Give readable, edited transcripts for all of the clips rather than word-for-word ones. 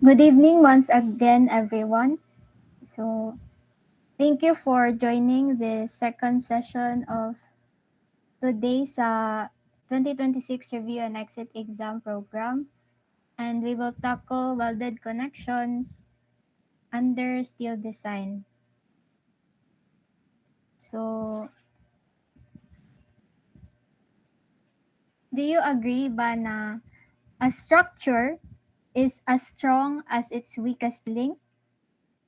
Good evening once again, everyone. So, thank you for joining the second session of today's 2026 Review and Exit Exam Program. And we will tackle welded connections under steel design. So, do you agree ba na a structure is as strong as its weakest link?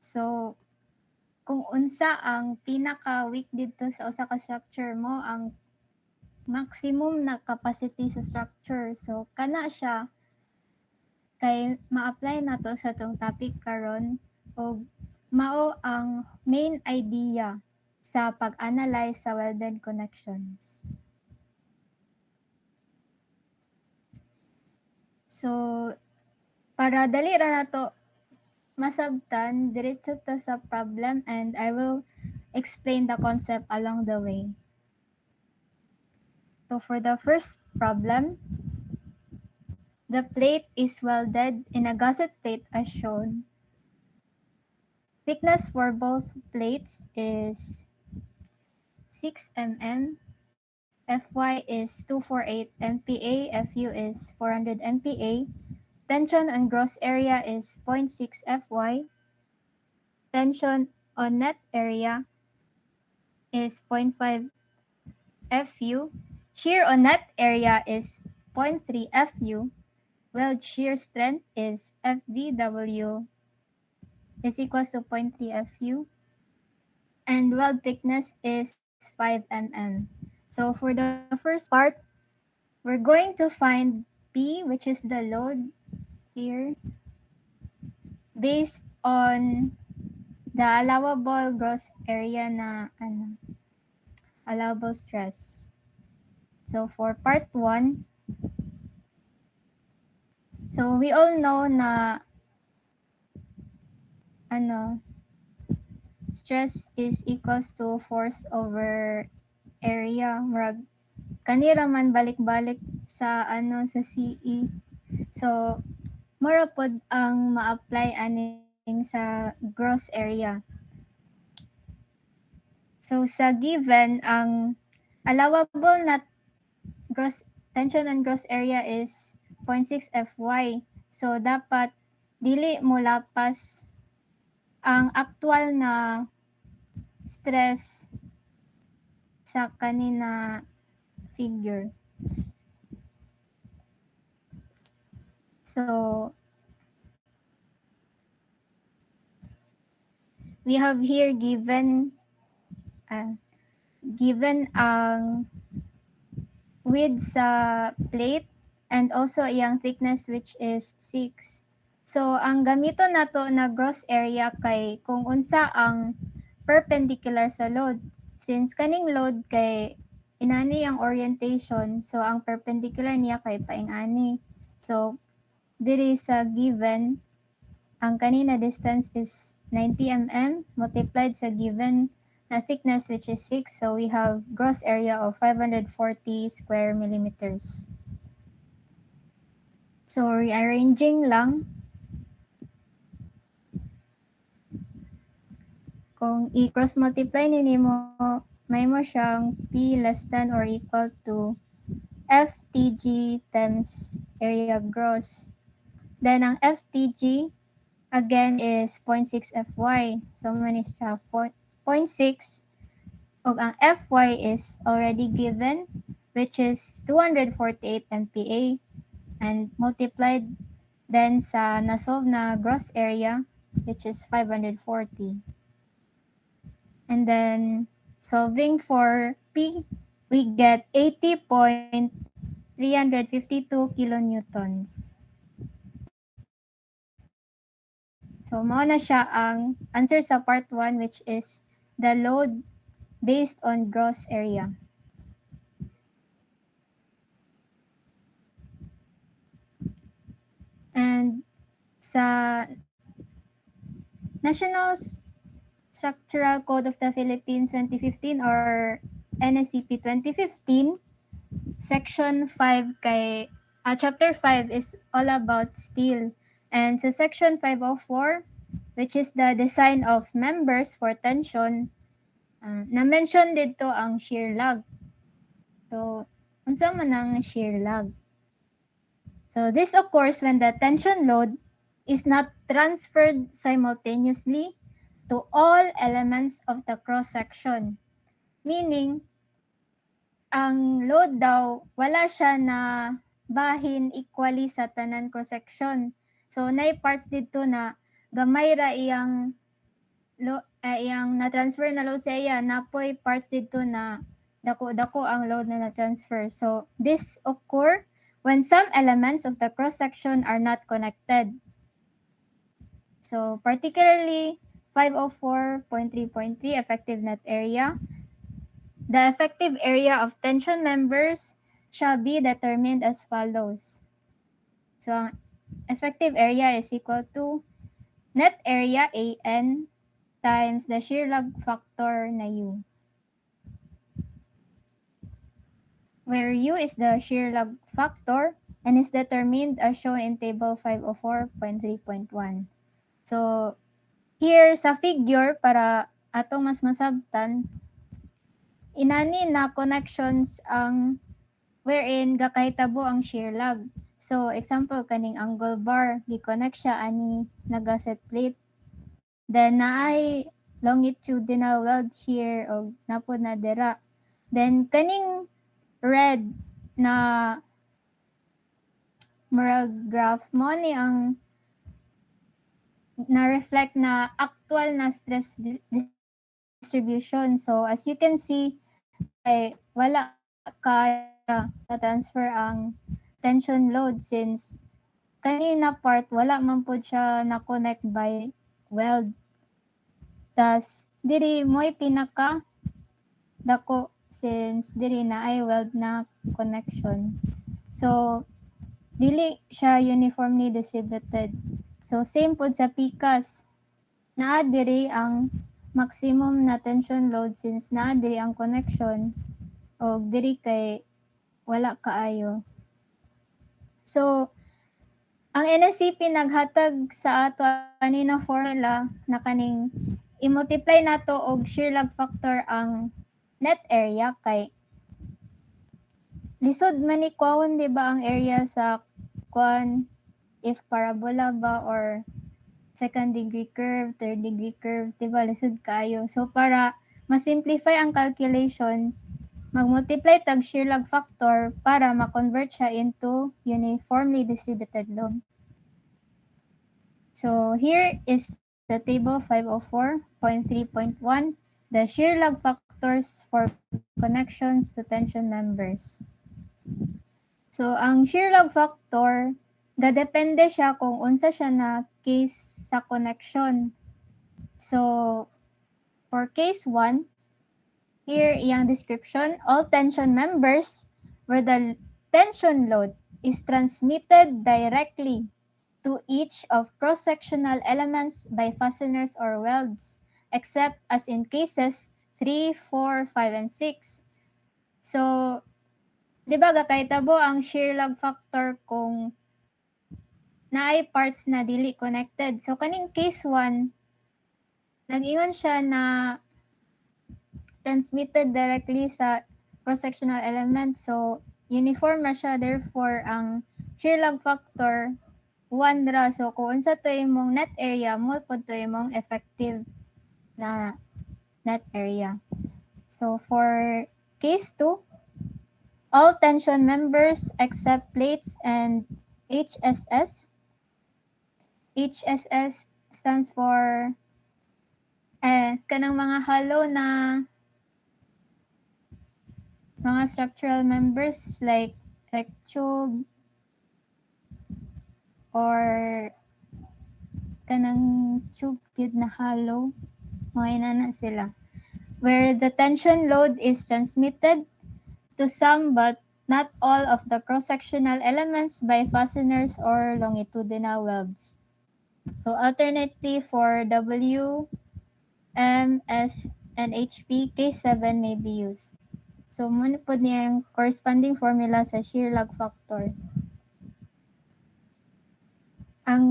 So, kung unsa ang pinaka-weak dito sa usa ka structure mo, ang maximum na capacity sa structure. So, kana siya kay ma-apply na to sa tong topic karon o mao ang main idea sa pag-analyze sa welded connections. So, para dali ra nato masabtan, diretso ta sa problem and I will explain the concept along the way. So, for the first problem, the plate is welded in a gusset plate as shown. Thickness for both plates is 6 mm, Fy is 248 MPa, Fu is 400 MPa, tension on gross area is 0.6 Fy, tension on net area is 0.5 Fu, shear on net area is 0.3 Fu, weld shear strength is FVW is equals to 0.3 Fu, and weld thickness is 5 mm. So for the first part, we're going to find P, which is the load here, based on the allowable gross area na allowable stress. So for part 1, so we all know na stress is equals to force over area. Murag kanira man balik-balik sa sa CE. So mura pod ang ma-apply aning sa gross area. So sa given ang allowable na gross tension and gross area is 0.6 Fy. So dapat dili mo lapas ang actual na stress sa kanina figure. So we have here given ang width sa plate and also iyang thickness which is 6. So ang gamito nato na gross area kay kung unsa ang perpendicular sa load. Since kaning load kay inani ang orientation, so ang perpendicular niya kay paingani. So diri sa given, ang kanina distance is 90 mm multiplied sa given na thickness which is 6. So we have gross area of 540 square millimeters. So rearranging lang. Kung i-cross multiply mo, may mo siyang P less than or equal to FTG times area gross. Then ang FTG again is 0.6 Fy. So man is siya 0.6. Og ang Fy is already given which is 248 MPa and multiplied then sa nasolve na gross area which is 540. And then solving for P, we get 80.352 kilonewtons. So mao na siya ang answer sa part 1 which is the load based on gross area. And sa National Structural Code of the Philippines 2015 or NSCP 2015, Section 5 kay Chapter 5 is all about steel. And sa section 504, which is the design of members for tension, na-mention dito ang shear lag. So, unsa man ang shear lag? So, this occurs when the tension load is not transferred simultaneously to all elements of the cross-section. Meaning, ang load daw, wala siya na bahin equally sa tanan cross-section. So, nay parts dito na gamay ra iyang na-transfer na load sa iya, napoy parts dito na dako-dako ang load na na-transfer. So, this occur when some elements of the cross-section are not connected. So, particularly 504.3.3 effective net area. The effective area of tension members shall be determined as follows. So, effective area is equal to net area AN times the shear lag factor na U, where U is the shear lag factor and is determined as shown in table 504.3.1. So, here sa figure, para atong mas masabtan, inani na connections ang wherein gakahitabo ang shear lag. So, example, kaning angle bar, gi-connect siya ani nagaset plate. Then, naay longitudinal weld here o napod na dira. Then, kaning red na murag graph mo ni ang na-reflect na actual na stress distribution. So, as you can see, ay wala kaya na-transfer ang tension load since kanina part wala man po siya na-connect by weld. Tas, diri mo'y pinaka dako since diri na ay weld na connection. So, dili siya uniformly distributed. So, same po sa PCAS. Naa diri ang maximum na tension load since naa diri ang connection o diri kay wala kaayo. So, ang NSCP naghatag sa ato ani na formula na kaning i-multiply nato og shear lag factor ang net area kay lisod man ni kuwon di ba ang area sa kuan if parabola ba or second degree curve, third degree curve, di ba lisod kayo. So para ma-simplify ang calculation, mag-multiply tag shear lag factor para ma-convert siya into uniformly distributed load. So here is the table 504.3.1, the shear lag factors for connections to tension members. So ang shear lag factor, gadepende siya kung unsa siya na case sa connection. So for case 1, here iyang description, all tension members where the tension load is transmitted directly to each of cross-sectional elements by fasteners or welds, except as in cases 3, 4, 5, and 6. So, di ba gakahitabo ang shear lag factor kung naay parts na dili connected. So, kaning case 1, nag-ingon siya na transmitted directly sa cross-sectional element. So, uniform na siya. Therefore, ang shear lag factor 1 ra. So, kung unsa to imong net area, mo po to imong effective na net area. So, for case 2, all tension members except plates and HSS. HSS stands for kanang mga hollow na mga structural members like tube or kanang tube gid na hollow, mga na sila, where the tension load is transmitted to some but not all of the cross-sectional elements by fasteners or longitudinal welds. So alternately for W, M, S, and HP, case 7 may be used. So muna po niya yung corresponding formula sa shear lag factor. Ang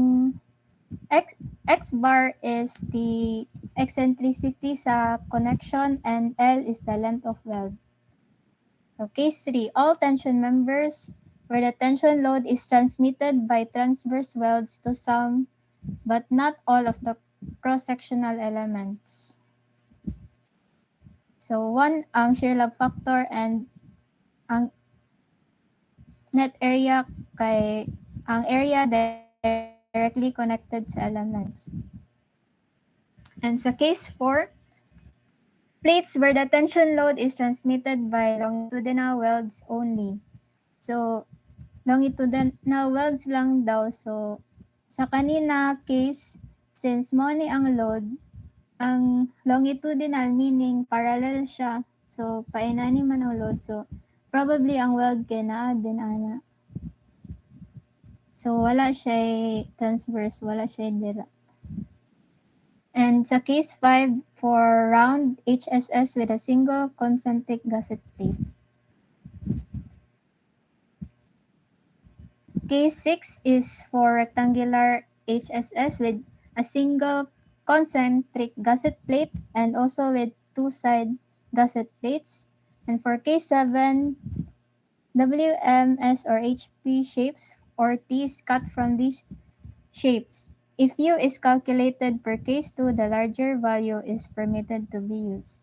X bar is the eccentricity sa connection and L is the length of weld. So case 3, all tension members where the tension load is transmitted by transverse welds to some but not all of the cross-sectional elements. So 1 ang shear log factor and ang net area kay ang area directly connected sa elements. And sa case 4, plates where the tension load is transmitted by longitudinal welds only. So, longitudinal welds lang daw. So, sa kanina case, since mo ni ang load, ang longitudinal meaning parallel siya. So, painani man ang load. So, probably ang weld kay naa din ana. So, wala siya transverse, wala siya dira. And sa case 5, for round HSS with a single concentric gusset plate. Case 6 is for rectangular HSS with a single concentric gusset plate and also with two side gusset plates. And for case 7, WMS or HP shapes or T's cut from these shapes. If U is calculated per case 2, the larger value is permitted to be used.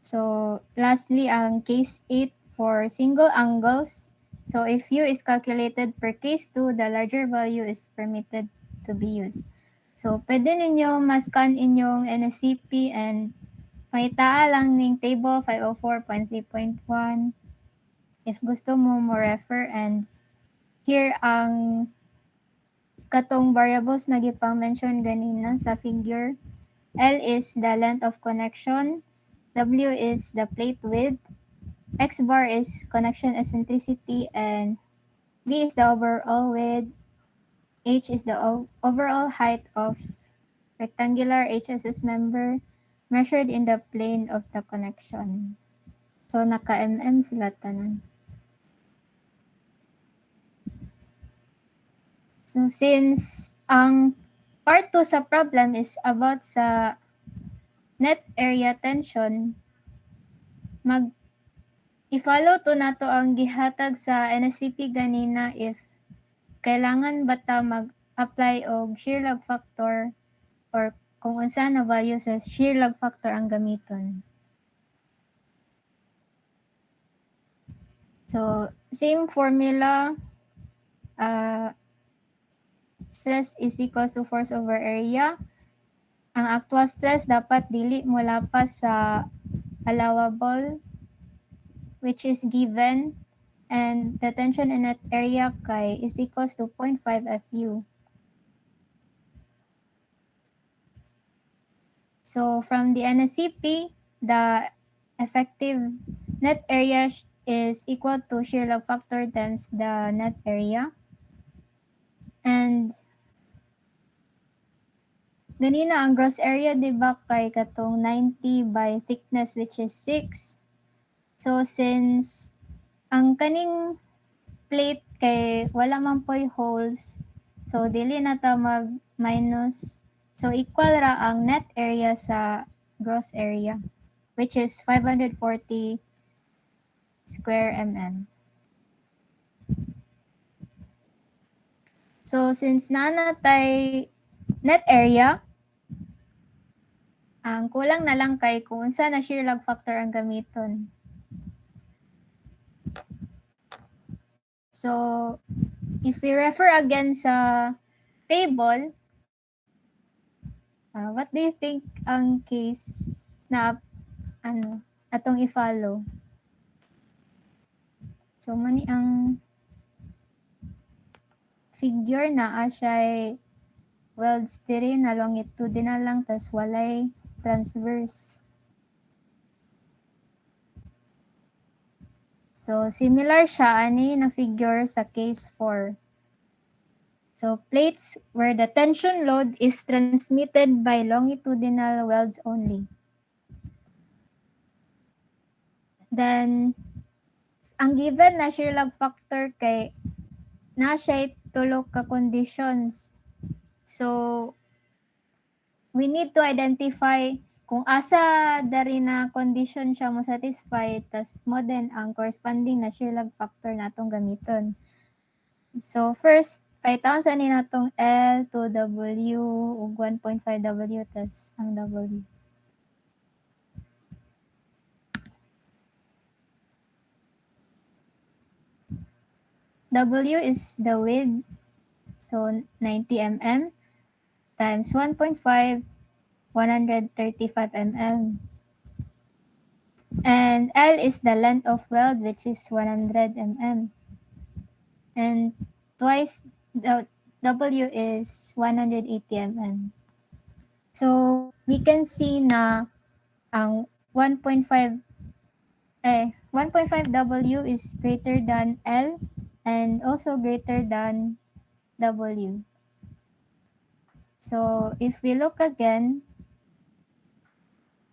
So, lastly, ang case 8 for single angles. So, if U is calculated per case 2, the larger value is permitted to be used. So, pwede ninyo mascan inyong NSCP and mahitaa lang ning table 504.3.1 if gusto mo refer, and here ang katong variables na gipang mention ganina sa figure. L is the length of connection, W is the plate width, X bar is connection eccentricity, and B is the overall width, H is the overall height of rectangular HSS member measured in the plane of the connection. So naka-mm sila tanan. So since ang part 2 sa problem is about sa net area tension, i-follow to nato ang gihatag sa NSCP ganina if kailangan ba ta mag-apply og shear log factor or kung unsa na value sa shear log factor ang gamiton. So same formula, stress is equals to force over area. Ang actual stress dapat dili mo lapas sa allowable, which is given, and the tension in net area kay is equals to 0.5 FU. So from the NSCP, the effective net area is equal to shear log factor times the net area. And ganina ang gross area, di ba, kay katong 90 by thickness, which is 6. So since ang kaning plate kay wala man po'y holes, so dili na ta mag-minus. So equal ra ang net area sa gross area, which is 540 square mm. So since nanatay net area, ang kulang na lang kay kung unsa na shear log factor ang gamiton. So if we refer again sa table, what do you think ang case na atong i-follow? So mani ang figure na siya welds diri na longitudinal lang tas walay transverse. So similar siya ani na figure sa case 4. So plates where the tension load is transmitted by longitudinal welds only. Then ang given na shear log factor kay na siya tulo ka conditions. So, we need to identify kung asa dari na condition siya mo satisfy, tas mo din ang corresponding na shear lag factor natong gamiton. So, first, paitawan sa ni natong L, 2W, ug 1.5W, tas ang W. W is the width, so 90 mm times 1.5, 135 mm. And L is the length of weld, which is 100 mm. And twice the W is 180 mm. So, we can see na ang 1.5W is greater than L and also greater than W. So, if we look again,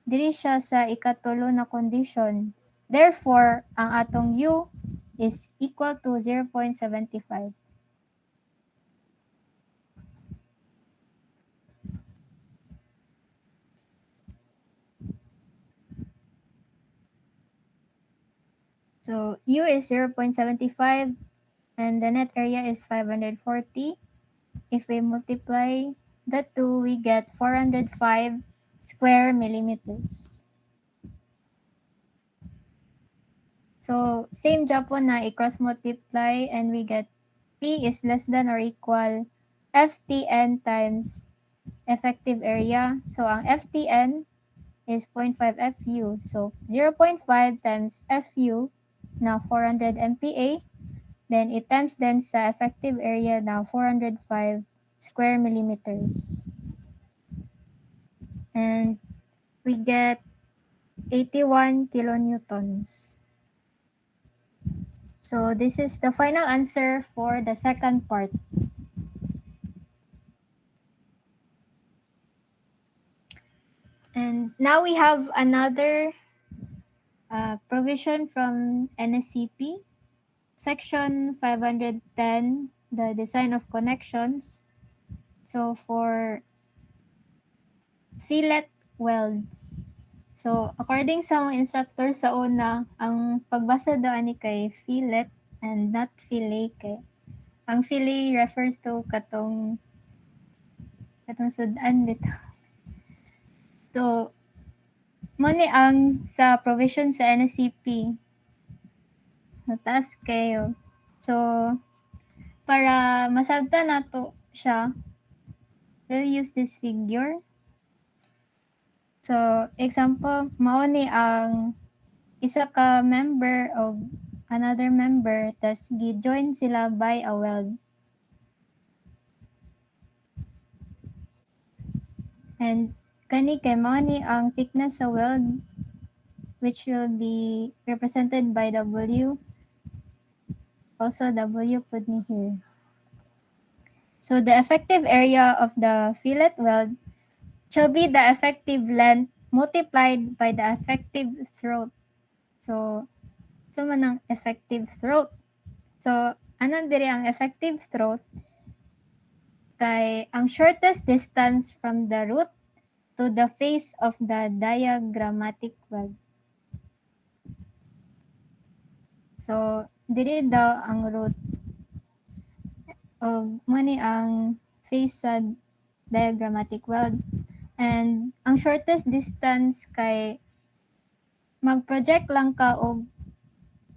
diri siya sa ikatulo na condition. Therefore, ang atong U is equal to 0.75. So, U is 0.75 and the net area is 540. If we multiply the two, we get 405 square millimeters. So, same Japon na i-cross multiply and we get P is less than or equal FTN times effective area. So, ang FTN is 0.5 FU. So, 0.5 times FU na 400 MPa. Then, it times then sa effective area na 405 square millimeters. And we get 81 kilonewtons. So, this is the final answer for the second part. And now we have another provision from NSCP, section 510, the design of connections. So for fillet welds. So according sa mga instructor sa una, ang pagbasa daw ani kay fillet and not fillet kay. Ang fillet refers to katong sudan bitaw. So mo ni ang sa provision sa NSCP. Mataas kayo. So, para masabtan nato siya, we'll use this figure. So, example, mao ni ang isa ka member o another member, tas gi-join sila by a weld. And kani kay mao ni ang thickness sa weld, which will be represented by W. Also, W put ni here. So, the effective area of the fillet weld shall be the effective length multiplied by the effective throat. So man ang effective throat. So, anong diri ang effective throat? Kay ang shortest distance from the root to the face of the diagrammatic weld. So, diri daw ang root. O mo ni ang face sa diagrammatic weld. And ang shortest distance kay mag-project lang ka og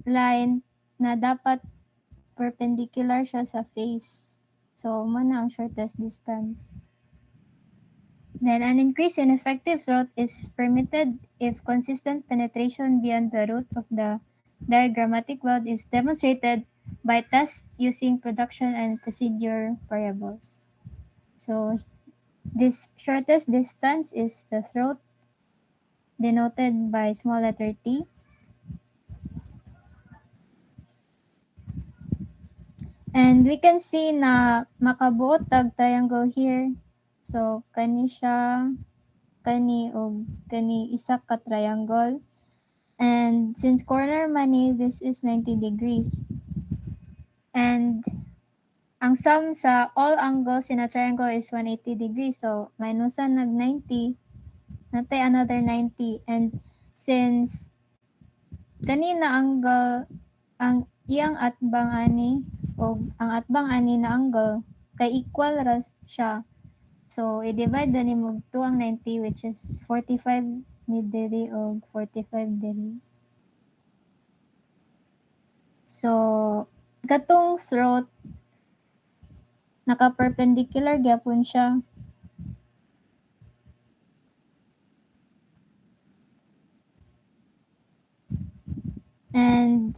line na dapat perpendicular siya sa face. So, mo na ang shortest distance. Then, an increase in effective throat is permitted if consistent penetration beyond the root of the diagrammatic weld is demonstrated by tests using production and procedure variables. So, this shortest distance is the throat, denoted by small letter T. And we can see na makabuot tag triangle here. So, kani siya, kani o kani isa ka triangle. And since corner man ni, this is 90 degrees. And ang sum sa all angles in a triangle is 180 degrees. So, minusan nag 90, natay another 90. And since kanina angle, ang iyang atbang ani, o ang atbang ani na angle, kay equal ra siya. So, i-divide na ni mo 2 ang 90, which is 45 ni diri o 45 diri. So, katong throat, naka-perpendicular gyapon siya. And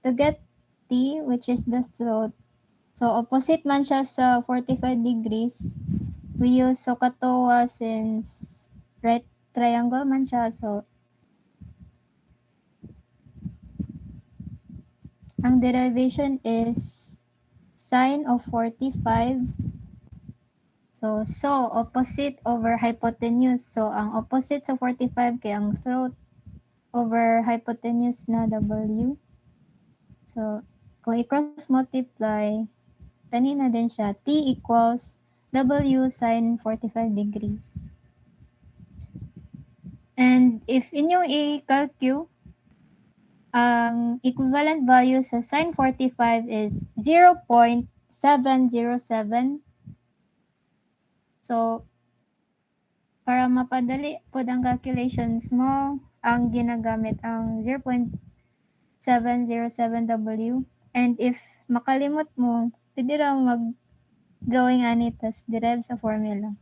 to get T, which is the throat, so opposite man siya sa 45 degrees, we use SOHCAHTOA since right triangle man siya. So, ang derivation is sine of 45. So, opposite over hypotenuse. So, ang opposite sa 45 kay ang throat over hypotenuse na W. So, kung i-cross multiply, kanina din siya, T equals W sine 45 degrees. And if inyong i-calculate, ang equivalent value sa sine 45 is 0.707. So, para mapadali po ang calculations mo, ang ginagamit ang 0.707W. And if makalimot mo, pwede raw mag-drawing ani, tas derive sa formula.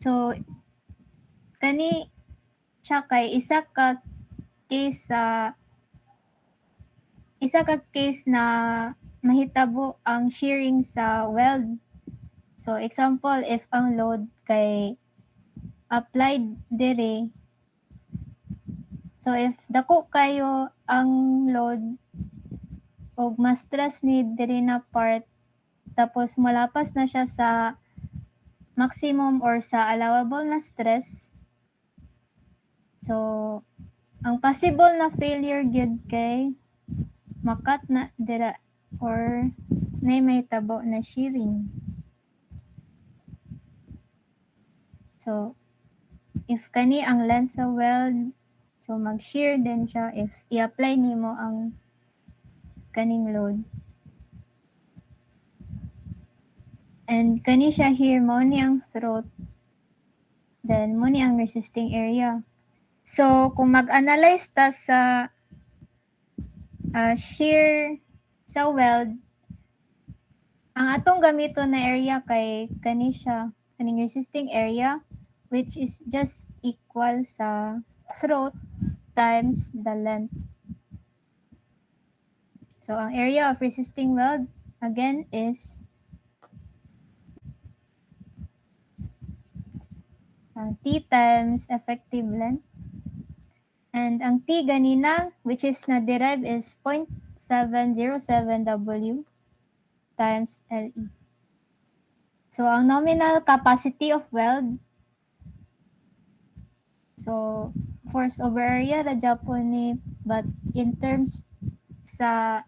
So, kani siya kay isa ka case na mahitabo ang shearing sa weld. So, example, if ang load kay applied dire, so if dako kayo ang load o mas stress ni dire na part, tapos malapas na siya sa maximum or sa allowable na stress, so ang possible na failure gyud kay makat na dira or may tabo na shearing. So, if kani ang length sa weld, so mag-shear din siya if i-apply nimo ang kaning load. And kani siya here, mo ni ang throat, then mo ni ang resisting area. So, kung mag-analyze ta sa shear sa weld, ang atong gamito na area kay kani siya, kaning resisting area, which is just equal sa throat times the length. So, ang area of resisting weld, again, is T times effective length. And ang T ganina, which is na-derive, is 0.707W times LE. So, ang nominal capacity of weld, so, force over area, ra Japon ni, but in terms sa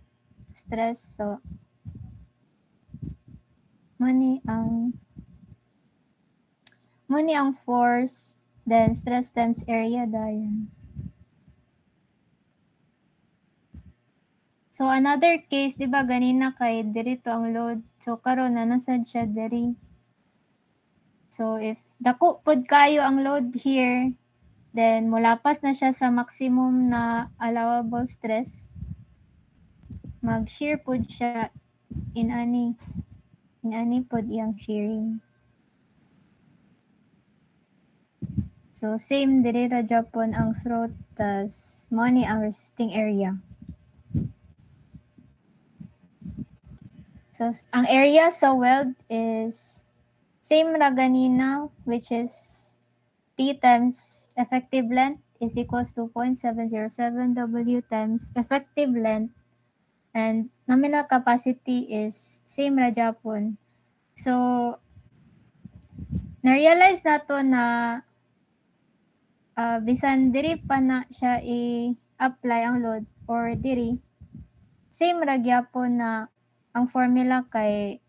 stress, so, money ang force, then stress times area dayon. So, another case, di ba, ganina kay dirito ang load. So, karon na nasad siya diri. So, if dako pod kayo ang load here, then mulapas na siya sa maximum na allowable stress, mag-shear pod siya in ani pod iyang shearing. So, same diri ra Japon ang throat, tas money ang resisting area. So, ang area sa weld is same ra ganina, which is T times effective length is equals to 0.707W times effective length, and nominal capacity is same ra Japon. So, na-realize nato na bisan diri pa na siya i-apply ang load or diri, same ra gyapon na ang formula kay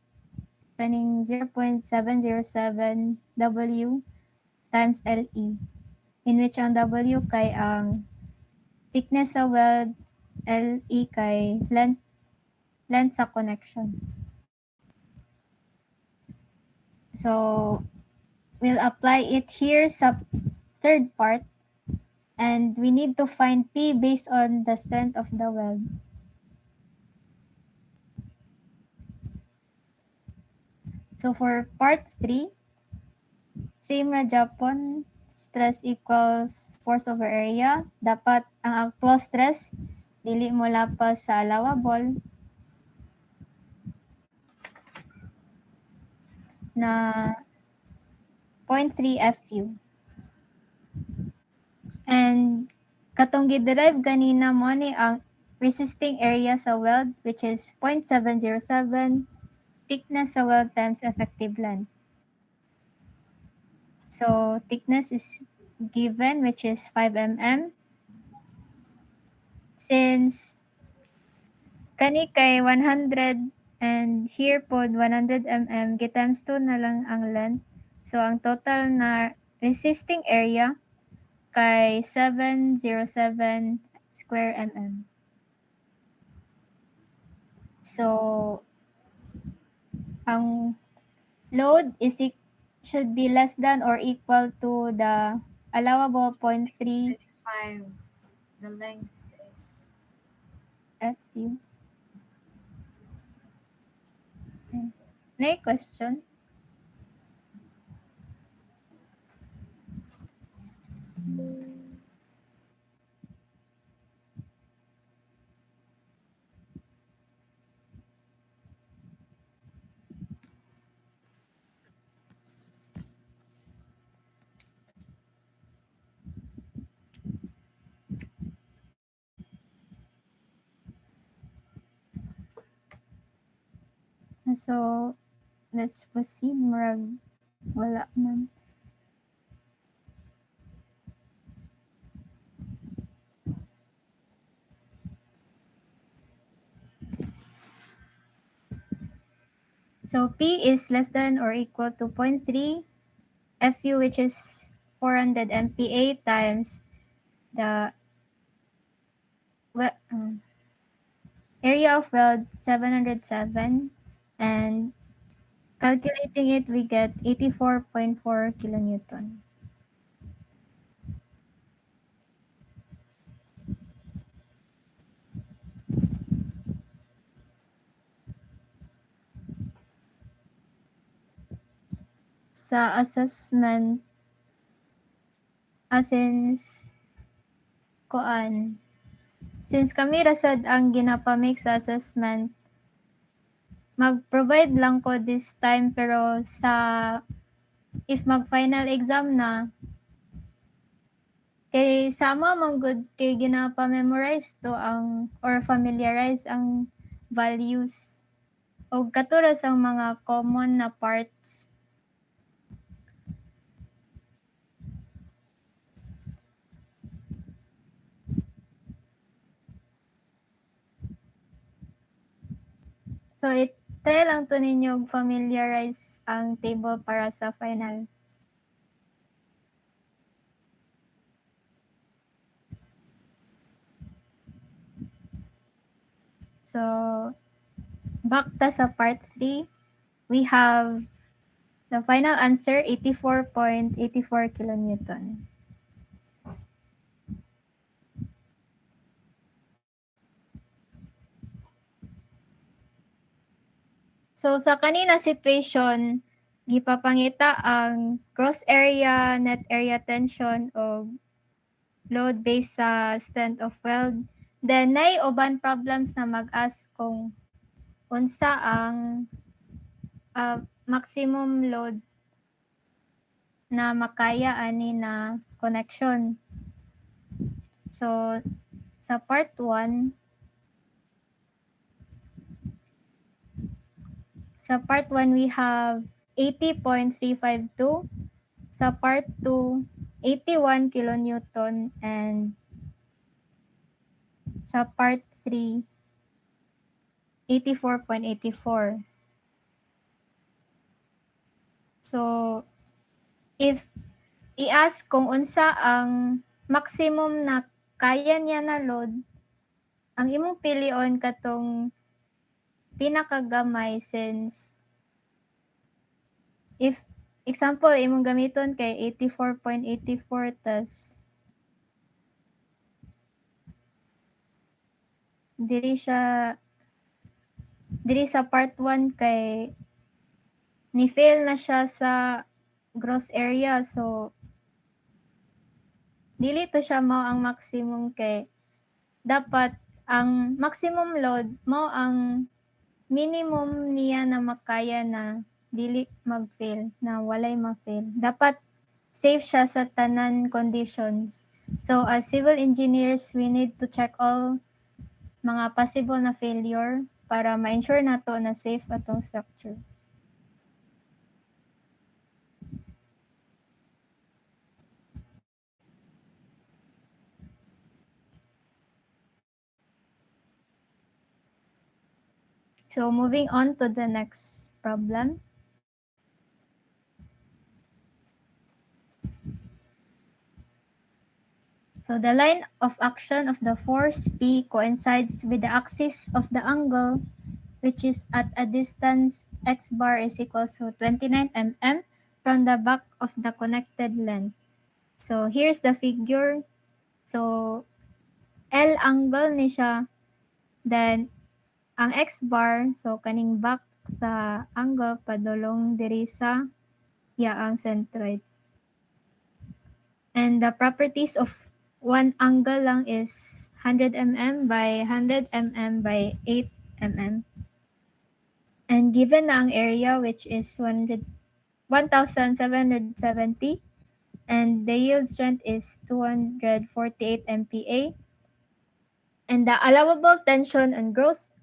kaning 0.707 W times LE, in which ang W kay ang thickness sa weld, LE kay length sa connection. So, we'll apply it here sa third part, and we need to find P based on the strength of the weld. So for part 3, same na Japon, stress equals force over area. Dapat ang actual stress, dili mo lapas sa allowable na 0.3 FU. And katong gi-derive ganina mo ni ang resisting area sa weld, which is 0.707 thickness sa weld times effective length. So thickness is given, which is 5 mm. Since kani kay 100 and here pod 100 mm, gitimes 2 na lang ang length. So ang total na resisting area kay 707 square mm. So ang load should be less than or equal to the allowable 0.3 5. The length is FU. Next question. So, let's proceed. Murag wala man. So, P is less than or equal to 0.3 FU, which is 400 MPa times the area of weld 707, and calculating it, we get 84.4 kilonewton. Sa assessment, since kami rasad ang ginapamake sa assessment, mag-provide lang ko this time, pero if mag-final exam na, kay sama man good kay ginapa-memorize to ang or familiarize ang values o katuras ang mga common na parts. So try lang to ninyo familiarize ang table para sa final. So back ta sa part 3, we have the final answer, 84.84 kilonewton. So sa kanina situation, gipapangita ang gross area, net area tension o load based sa strength of weld. Then nay uban problems na mag-ask kung unsa ang maximum load na makaya ani na connection. So sa part 1, we have 80.352 Sa part 2, 81 kilonewton, and sa part 3, 84.84. So, if i-ask kung unsa ang maximum na kaya niya na load, ang imong pilion katong pinakagamay, since if example imong gamiton kay 84.84 tas diri sa part 1 kay ni fail na siya sa gross area, so dili to siya mao ang maximum, kay dapat ang maximum load mo ang minimum niya na makaya na dili mag-fail, na walay ma-fail. Dapat safe siya sa tanan conditions. So as civil engineers, we need to check all mga possible na failure para ma-ensure nato na safe atong structure. So moving on to the next problem. So the line of action of the force P coincides with the axis of the angle, which is at a distance x bar is equals to 29 mm from the back of the connected length. So here's the figure. So L angle ni siya, then ang x bar, so kaning back sa angle padulong diri sa yaang centroid. And the properties of one angle lang is 100 mm by 100 mm by 8 mm. And given na ang area, which is 1,770, and the yield strength is 248 MPa, and the allowable tension and gross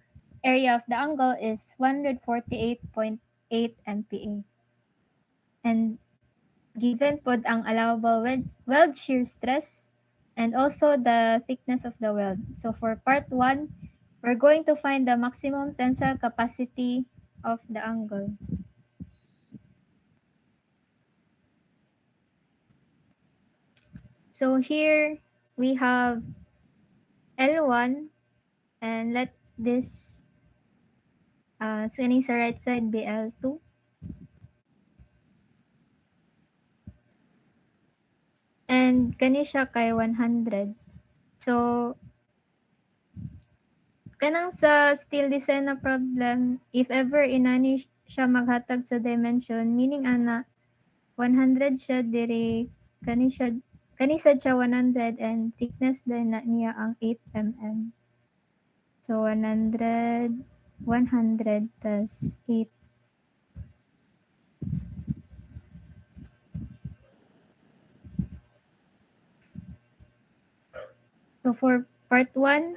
area of the angle is 148.8 MPa. And given pod ang allowable weld shear stress and also the thickness of the weld. So for part 1, we're going to find the maximum tensile capacity of the angle. So here we have L1, and let this sitting sa right side be L2. And kani siya kay 100. So kanang sa steel design na problem, if ever inani siya maghatag sa dimension, meaning ana 100 siya diri, kani sad siya 100, and thickness din na niya ang 8 mm. So 100 tas 8. So for part 1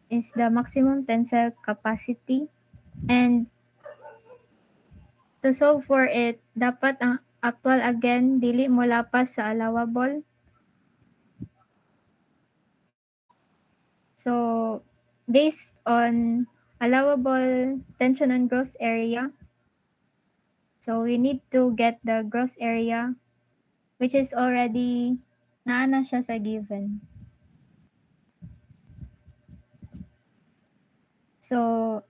is the maximum tensile capacity, and to solve for it, dapat ang actual again dili mo lapas sa allowable. So based on allowable tension and gross area, so we need to get the gross area, which is already naana siya sa given. So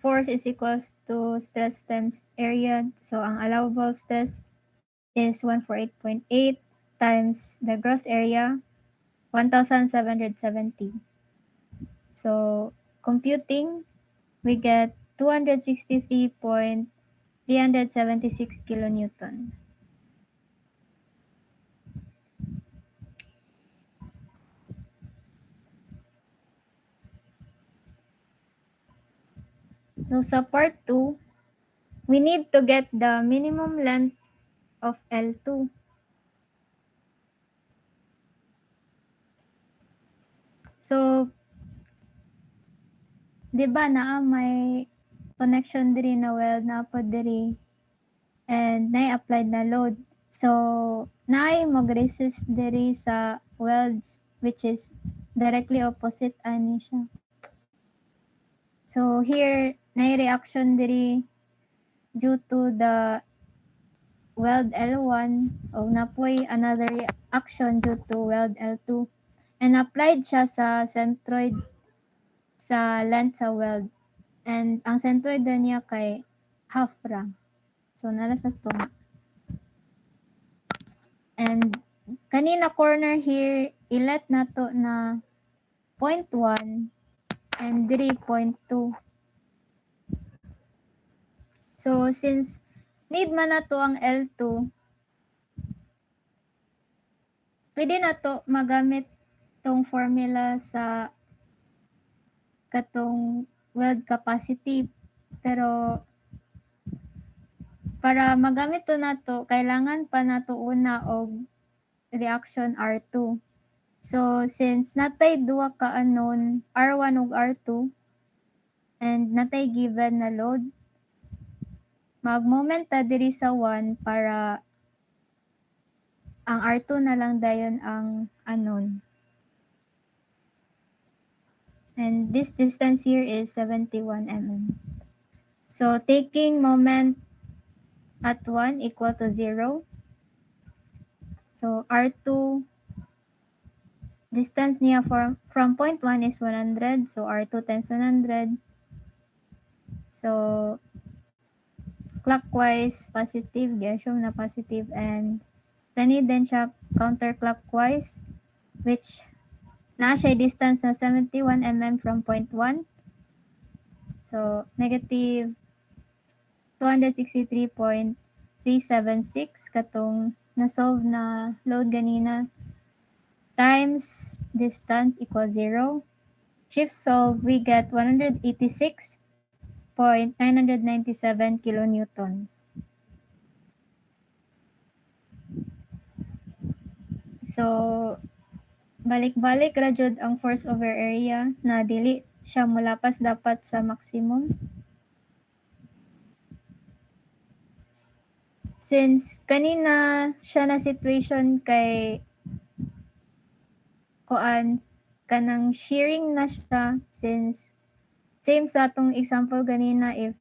force is equals to stress times area. So ang allowable stress is 148.8 times the gross area, 1,770. So computing, we get 263.376 kilonewton. So sa part 2, we need to get the minimum length of L2. So, di ba may connection diri na weld na po diri and na-applied na load. So, naay mag-resist diri sa welds which is directly opposite ani siya. So, here, naay-reaction diri due to the weld L1 o napoy another reaction due to weld L2 and applied siya sa centroid sa length sa weld. And ang centroid na niya kay half ra. So, nara sa tunga. And kanina corner here, ilet na to na 0.1 and 3.2. So, since need man na to ang L2, pwede na to magamit tong formula sa katong weld capacity. Pero, para magamit to na to, kailangan pa na to una og reaction R2. So, since natay duwa ka unknown, R1 ug R2, and natay given na load, mag-moment ta diri sa 1 para ang R2 na lang dayon ang unknown. And this distance here is 71 mm. So, taking moment at 1 equal to 0. So, R2 distance niya from point 1 is 100. So, R2 times 100. So, clockwise, positive. Gershom na positive. And tani din siya counterclockwise, which na siya distance na 71 mm from point 1. So, negative 263.376 katong na-solve na load ganina times distance equals 0. Shift solve, we get 186.997 kilonewtons. So, balik-balik ra jud ang force over area na dili siya mulapas dapat sa maximum. Since kanina siya na situation kay kuan kanang shearing na siya, since same sa atong example ganina, if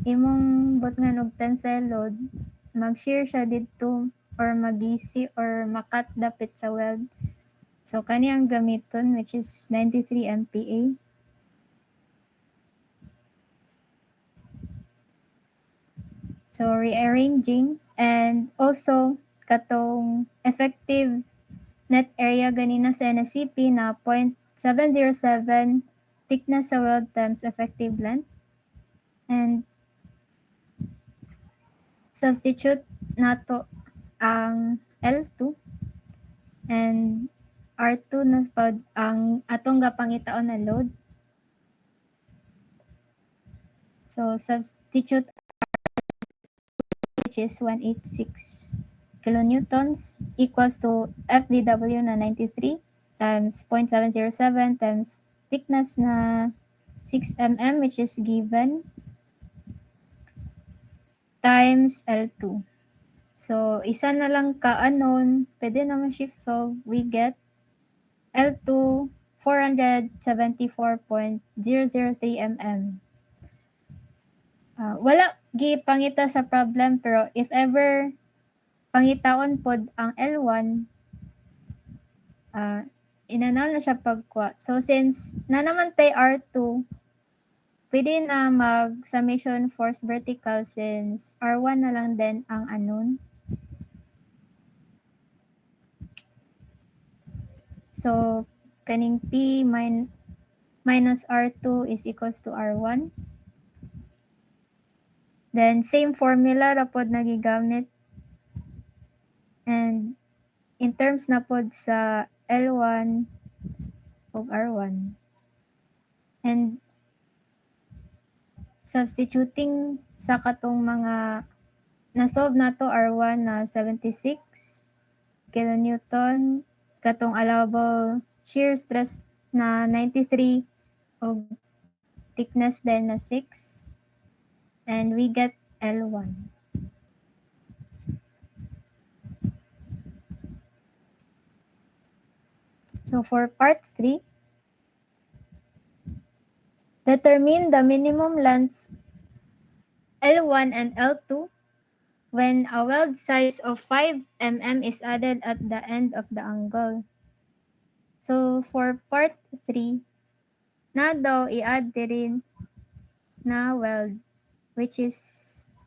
imong butngan og tensile load, mag-shear siya dito or magisi or makat dapit sa weld. So kani ang gamiton, which is 93 MPa. So rearranging, and also katong effective net area ganina sa NSCP na 0.707 thickness sa weld times effective length. And substitute nato ang L2 and R2 na pod ang atong gapangitaon na load. So substitute, which is 186 kilonewtons equals to FDW na 93 times 0.707 times thickness na 6 mm, which is given, times L2. So, isa na lang ka unknown, pwede naman shift solve, we get L2 474.003 mm. Wala gi pangita sa problem, pero if ever pangitaon pod ang L1, inanaw na siya pagkuha. So since na naman tay R2, pwede na mag summation force vertical since R1 na lang din ang unknown. So kaning P minus R2 is equals to R1. Then same formula ra pod nagigamit. And in terms na pod sa L1 o R1. And substituting sa katong mga na-solve na to, R1 na 76 kilonewton, katong allowable shear stress na 93 o thickness din na 6, and we get L1. So for part 3, determine the minimum lengths L1 and L2 when a weld size of 5 mm is added at the end of the angle. So for part 3, na daw i-add din na weld which is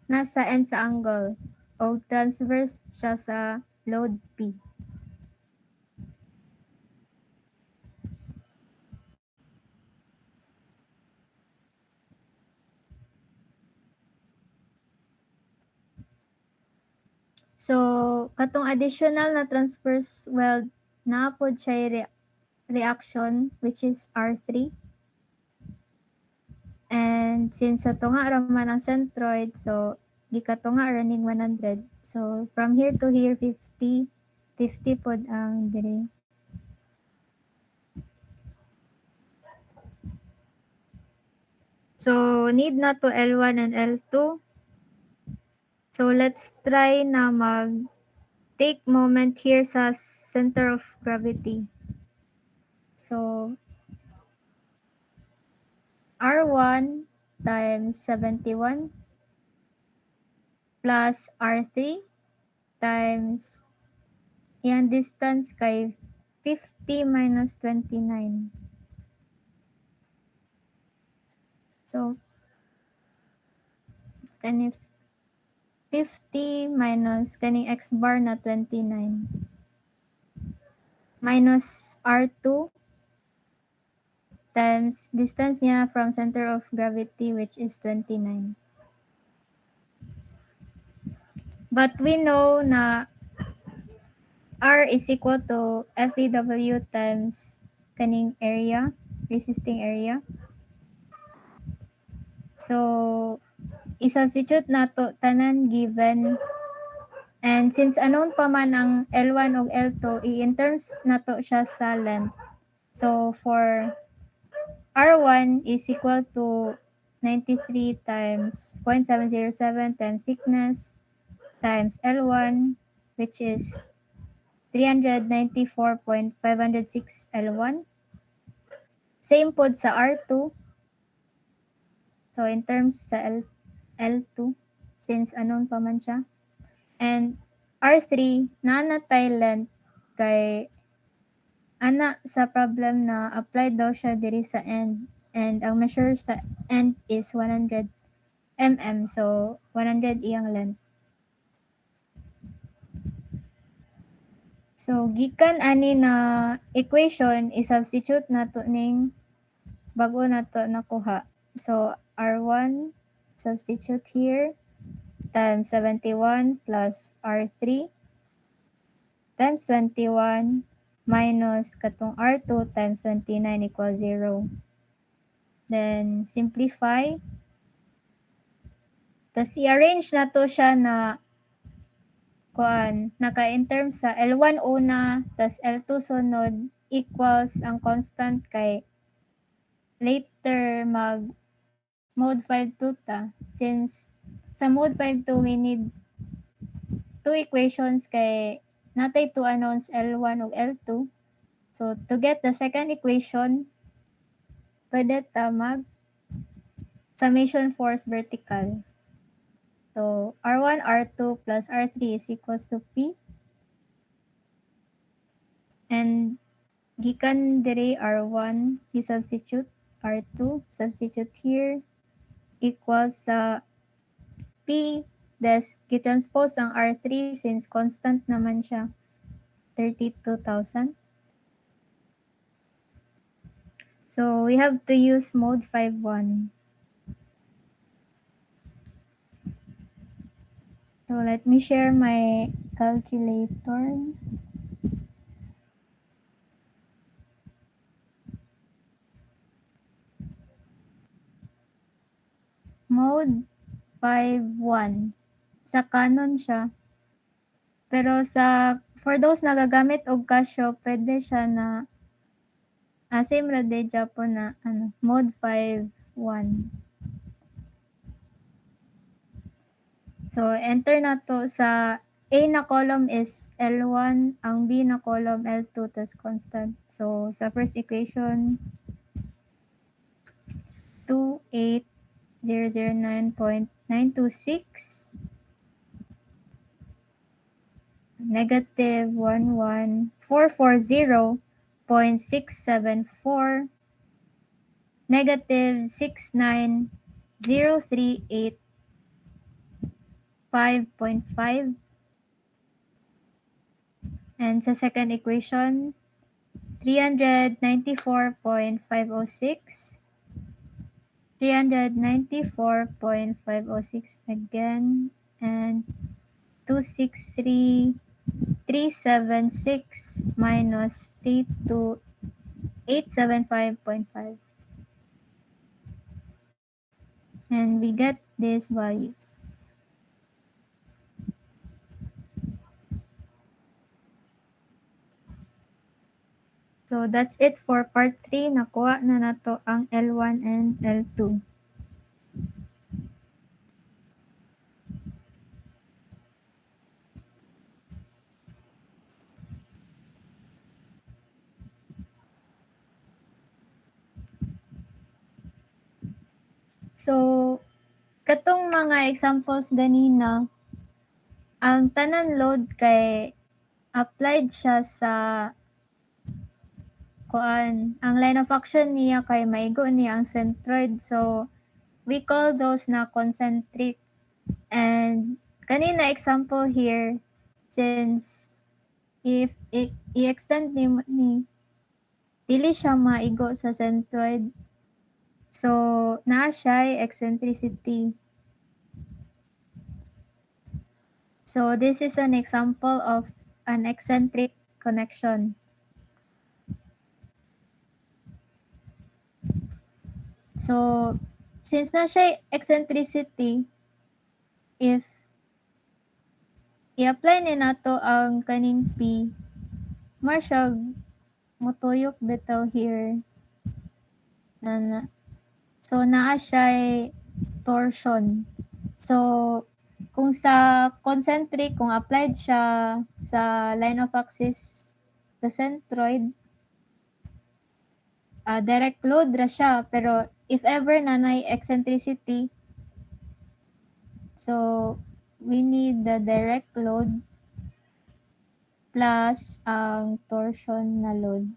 nasa end sa angle o transverse siya sa load P. So, katong additional na transverse weld na pod siya reaction which is R3. And since sa tunga raman ang centroid, so gikatunga running 100. So from here to here 50, 50 pod ang diri. So need na to L1 and L2. So let's try na mag take moment here sa center of gravity. So R1 times 71 plus R3 times yung distance kay 50 minus 29. So, kani 50 minus kaning x bar na 29 minus R2 times distance niya from center of gravity which is 29. But we know na R is equal to FEW times kaning area, resisting area. So, i-substitute nato tanan given. And since unknown pa man ang L1 o L2, in terms nato siya sa length. So, for R1 is equal to 93 times 0.707 times thickness times L1, which is 394.506 L1. Same pod sa R2. So, in terms sa L2, since unknown pa man siya. And R3, nanatay length kay ana sa problem na applied daw siya diri sa end. And ang measure sa end is 100 mm. So, 100 iyang length. So, gikan ani na equation, i-substitute nato ning bago nato nakuha. So, R1, substitute here, times 71 plus R3 times 21 minus katong R2 times 29 equals 0. Then, simplify. Tapos, i-arrange na to siya na naka-in terms sa L1 una, tas L2 sunod, equals ang constant kay later mag mode 5 ta. Since sa mode 5 we need two equations kay natay two unknowns L1 ug L2. So to get the second equation, pwede ta mag summation force vertical. So R1, R2 plus R3 is equals to P. And gikan diri R1, i-substitute R2, substitute here, equals sa P, des gitranspose ang R3 since constant naman siya, 32,000. So we have to use mode 5.1. So let me share my calculator. Mode 5.1. Sa Canon siya. Pero for those nagagamit og Casio, pwede siya na same ra din Japan na mode 5.1. So enter na to sa A na column is L1, ang B na column L2 tas constant. So sa first equation 28009.926 negative 11440.674 negative 69038.5.5. And sa second equation 394.506 394.506 again, and 263,376 minus 32,875.5. And we get these values. So that's it for part 3. Nakuha na nato ang L1 and L2. So, katong mga examples ganina, ang tanan load kay applied siya sa kuan. Ang line of action niya kay maigo niya ang centroid. So, we call those na concentric. And kanina example here, since if i-extend ni dili siya maigo sa centroid. So, naa siya eccentricity. So, this is an example of an eccentric connection. So, since na siya eccentricity, if i-apply ni nato ang kaning P, Marshall, mutuyok bitaw here. So, naa siya torsion. So, kung sa concentric, kung applied siya sa line of axis sa centroid, direct load ra siya. Pero if ever nanay eccentricity, so we need the direct load plus ang torsion na load.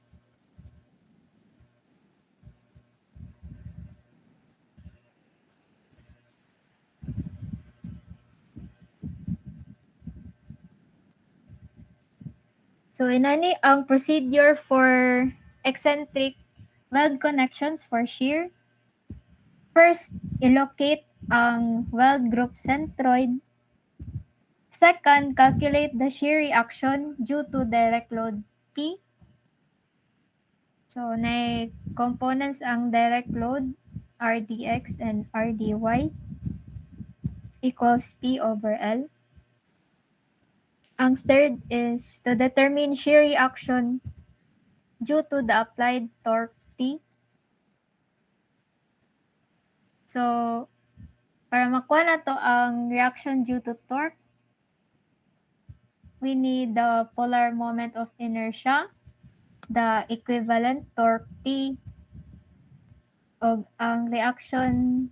So, inani ang procedure for eccentric weld connections for shear. First, ilocate ang weld group centroid. Second, calculate the shear reaction due to direct load P. So, na components ang direct load RDX and RDY equals P over L. Ang third is to determine shear reaction due to the applied torque T. So, para makuha na to ang reaction due to torque, we need the polar moment of inertia, the equivalent torque T, o ang reaction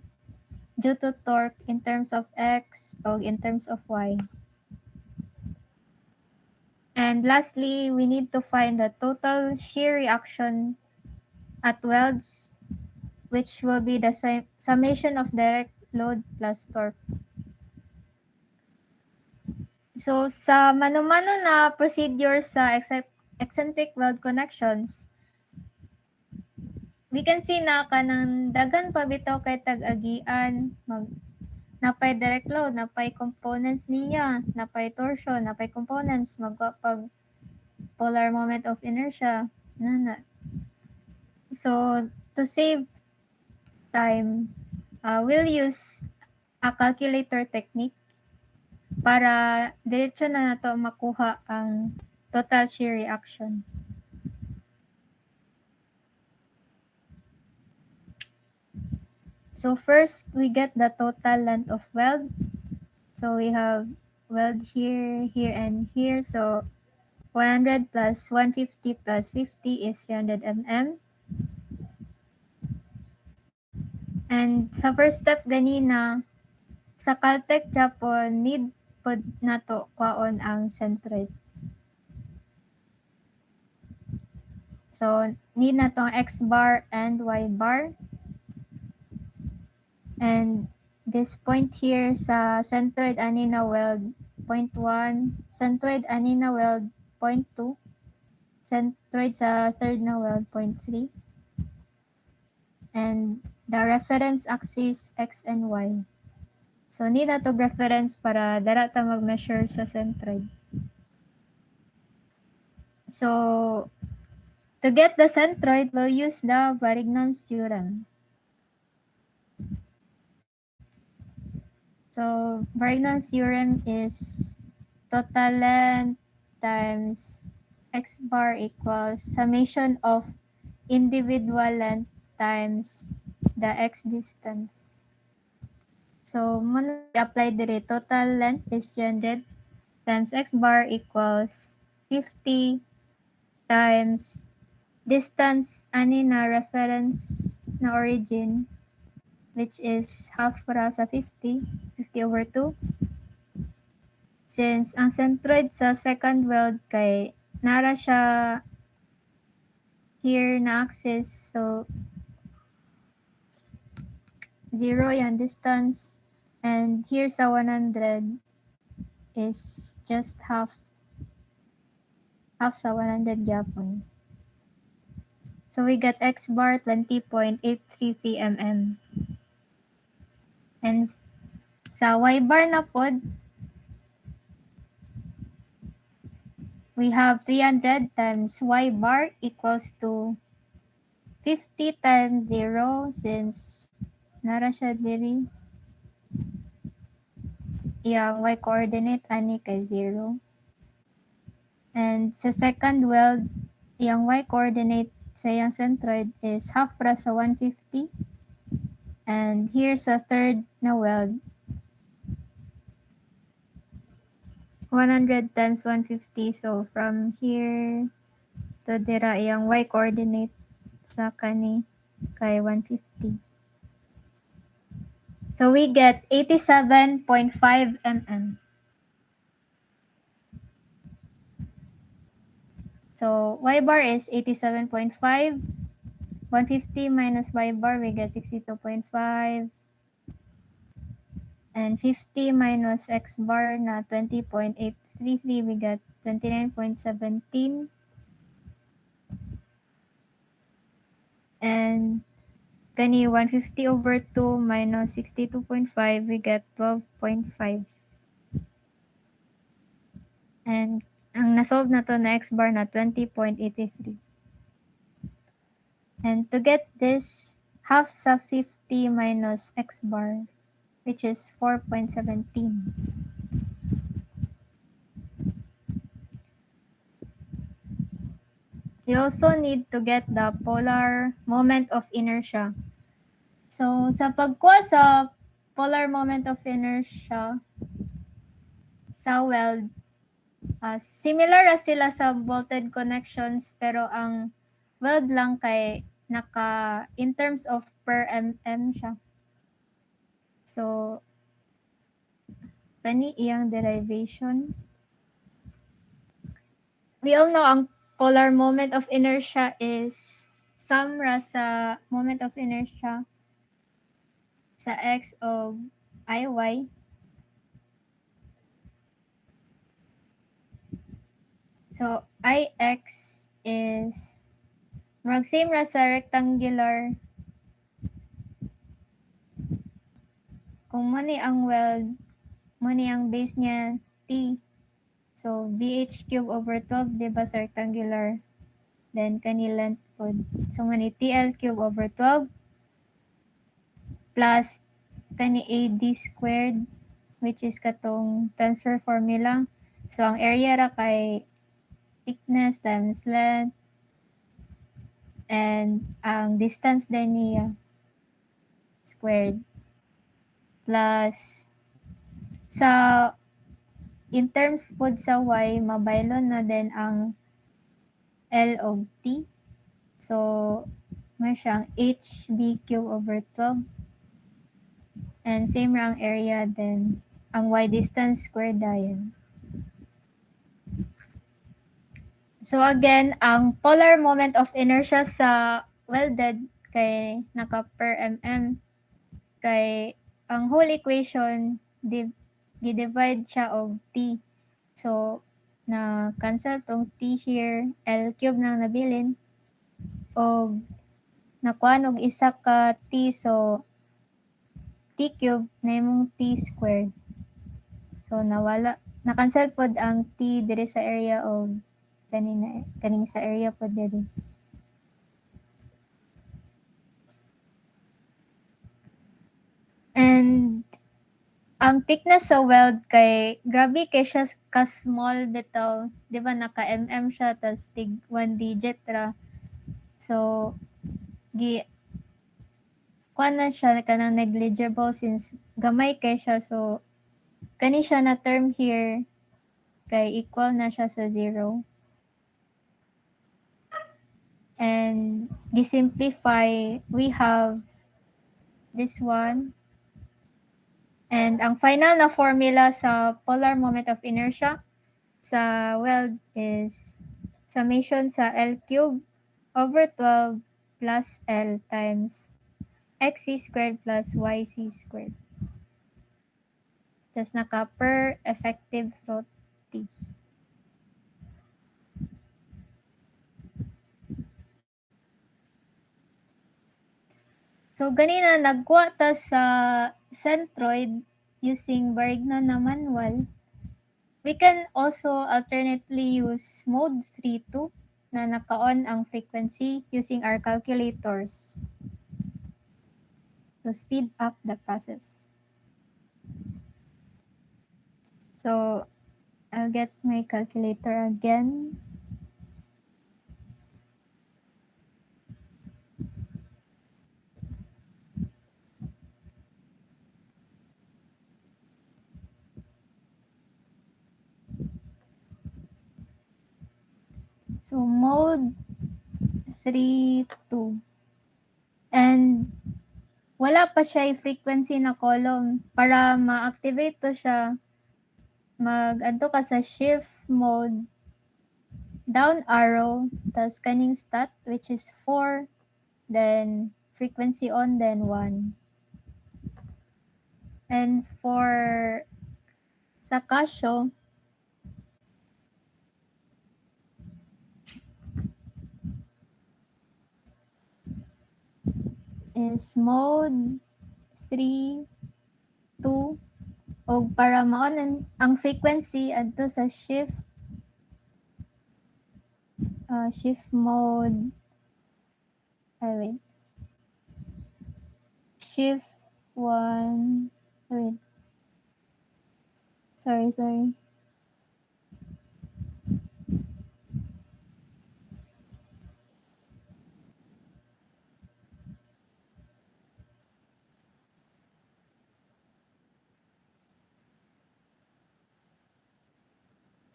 due to torque in terms of X o in terms of Y. And lastly, we need to find the total shear reaction at welds, which will be the summation of direct load plus torque. So, sa mano-mano na procedure sa eccentric weld connections, we can see na kanang dagan pa bitaw kay tag-agian, napay direct load, napay components niya, napay torsion, napay components, magpapag polar moment of inertia. So, to save time, we'll use a calculator technique para diretso na nato makuha ang total shear reaction. So first, we get the total length of weld. So we weld here, here, and here. So 100 plus 150 plus 50 is 300 mm. And sa first step ganina, sa Caltech Japon, need pod nato kwaon ang centroid. So, need na tong X bar and Y bar. And this point here sa centroid ani na weld 0.1, centroid ani na weld 0.2, centroid sa third na weld 0.3. And the reference axis X and Y. So, need na to reference para dara ta mag-measure sa centroid. So, to get the centroid, we'll use the Varignon's theorem. So, Varignon's theorem is total length times X bar equals summation of individual length times the X distance. So, muna apply dire, total length is 300 times X bar equals 50 times distance ani na reference na origin, which is half ra sa 50 over 2. Since ang centroid sa second weld kay nara siya here na axis, so 0 yan distance, and here sa 100 is just half sa 100 gyapon. So we get X bar 20.833 mm. And sa Y bar na pod, we have 300 times Y bar equals to 50 times 0, since nara siya diri. Yang Y coordinate ani kay 0. And sa second weld, yung Y coordinate sa yung centroid is half ra sa 150. And here sa third na weld, 100 times 150. So from here to dira, yung Y coordinate sa kani kay 150. So we get 87.5 mm. So Y bar is 87.5. 150 minus Y bar, we get 62.5. And 50 minus X bar na 20.833, we get 29.17. And kani 150 over 2 minus 62.5, we get 12.5. And ang nasolve na to na X bar na 20.83. And to get this, half sa 50 minus X bar, which is 4.17. You also need to get the polar moment of inertia. So, sa pagkuha sa polar moment of inertia sa weld, similar ra sila sa bolted connections, pero ang weld lang kay naka in terms of per mm siya. So, kani iyang derivation. We all know ang polar moment of inertia is sum ra sa moment of inertia sa x of iy. So, ix is mag same ra sa rectangular. Kung mani ang weld, mani ang base niya t. So, bh cube over 12, di ba, sa rectangular? Then, kani length po. So, mani tl cube over 12 plus kani ad squared, which is katong transfer formula. So, ang area ra kay thickness times length, and ang distance din niya squared plus sa in terms pod sa y, mabaylon na din ang L og t. So, may siyang hb³ over 12. And same ra ang area then ang y distance squared dayon. So again, ang polar moment of inertia sa welded kay naka per mm kay ang whole equation gi-divide siya og t. So na cancel tong t here, L³ nang nabilin og nakuan og isa ka t, so t³ na imong t squared. So nawala, na-cancel pod ang t diri sa area of kaning sa area pod diri. And ang thickness sa weld kay grabe kay siya ka small bitaw, di ba naka mm siya tas tig 1 digit ra. So kuan na siya kanang negligible since gamay kay siya, so kani siya na term here kay equal na siya sa 0. And gisimplify, we have this one. And ang final na formula sa polar moment of inertia sa weld is summation sa L³ over 12 plus L times xc squared plus yc squared. Tas naka per effective float T. So ganina nagkuha ta sa centroid using Barignon na manual. We can also alternately use mode 3-2 na naka-on ang frequency using our calculators to speed up the process. So I'll get my calculator again. So mode 3-2. And wala pa siya frequency na column. Para ma-activate to siya, mag-adto ka sa shift mode, down arrow, tas kaning stat, which is 4, then frequency on, then 1. And for sa Casio, is mode 3, 2, o para ma-on ang frequency adto sa shift mode, wait, shift 1, wait, sorry.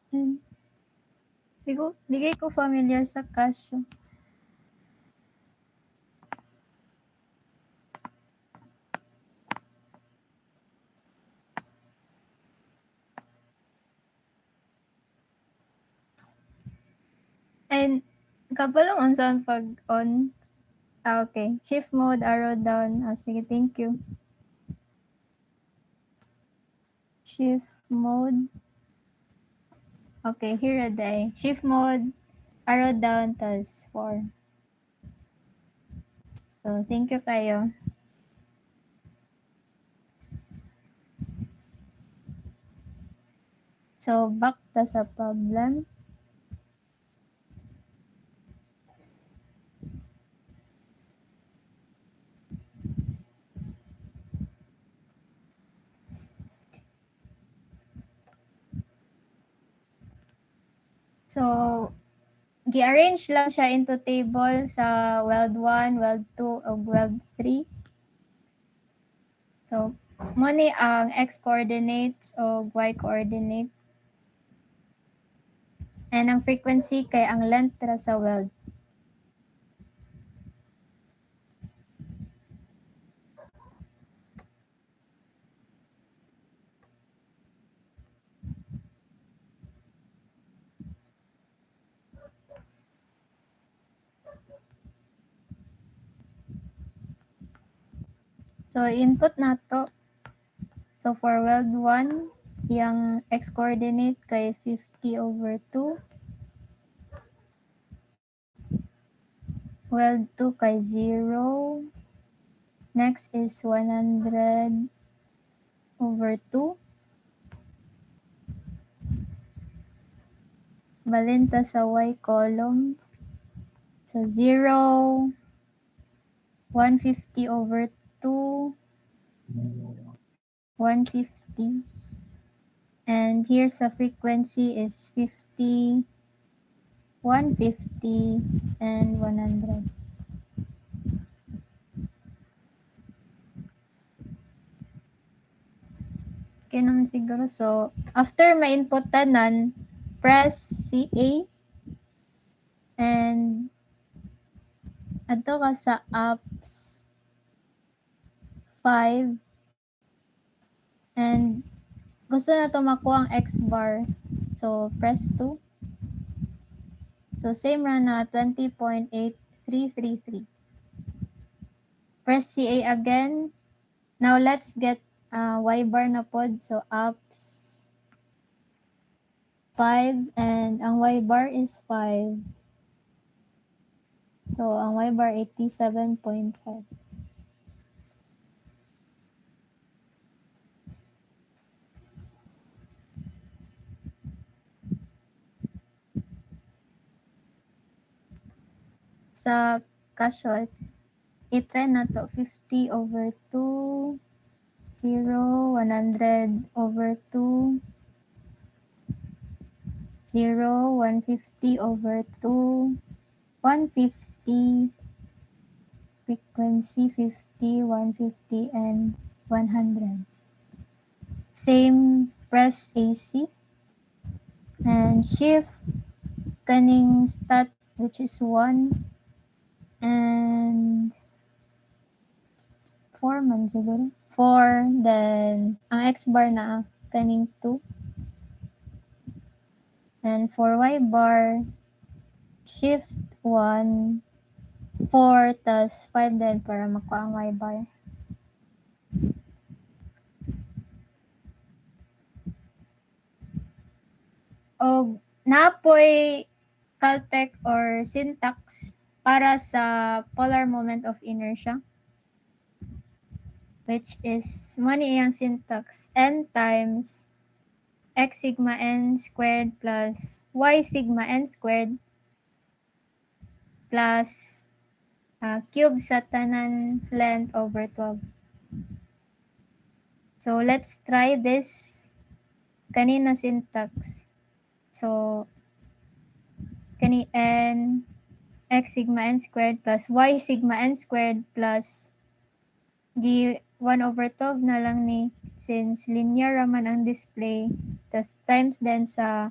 And Di ko familiar sa Casio. And kabalong on saan pag on. Okay. Shift mode, arrow down. Sige, thank you. Shift mode. Okay, here a day. Shift mode, arrow down, tas 4. So, thank you kayo. So, back ta sa problem. So, gi-arrange lang siya into table sa weld 1, weld 2, o weld 3. So, mo ni ang x coordinates o y coordinate. And ang frequency kay ang length ra sa weld. So, input nato. So, for weld 1, yung x-coordinate kay 50/2. Weld 2 kay 0. Next is 100/2. Balinta sa y column. So, 0, 150/2, 150. And here sa frequency is 50, 150, and 100. Okay naman siguro. So, after ma-input tanan, press CA and adto ka sa apps 5 and gusto na to makuha ang X bar. So, press 2. So, same ra na 20.8333. Press CA again. Now, let's get Y bar na pod. So, apps 5 and ang Y bar is 5. So, ang Y bar 87.5. Sa casual, i-try na to 50/2, 0, 100/2, 0, 150/2, 150, frequency 50, 150, and 100. Same, press AC and shift kaning stat which is 1 and 4 man siguro. 4, then ang X bar na kaning 2. And for Y bar, shift 1, 4, tas 5 din para makuha ang Y bar. O napoy Caltech or syntax para sa polar moment of inertia, which is money iyang syntax, n times x sigma n squared plus y sigma n squared plus cube sa tanan length over 12. So let's try this kanina syntax. So kani n x sigma n squared plus y sigma n squared plus di 1/12 na lang ni since linear raman ang display, tas times din sa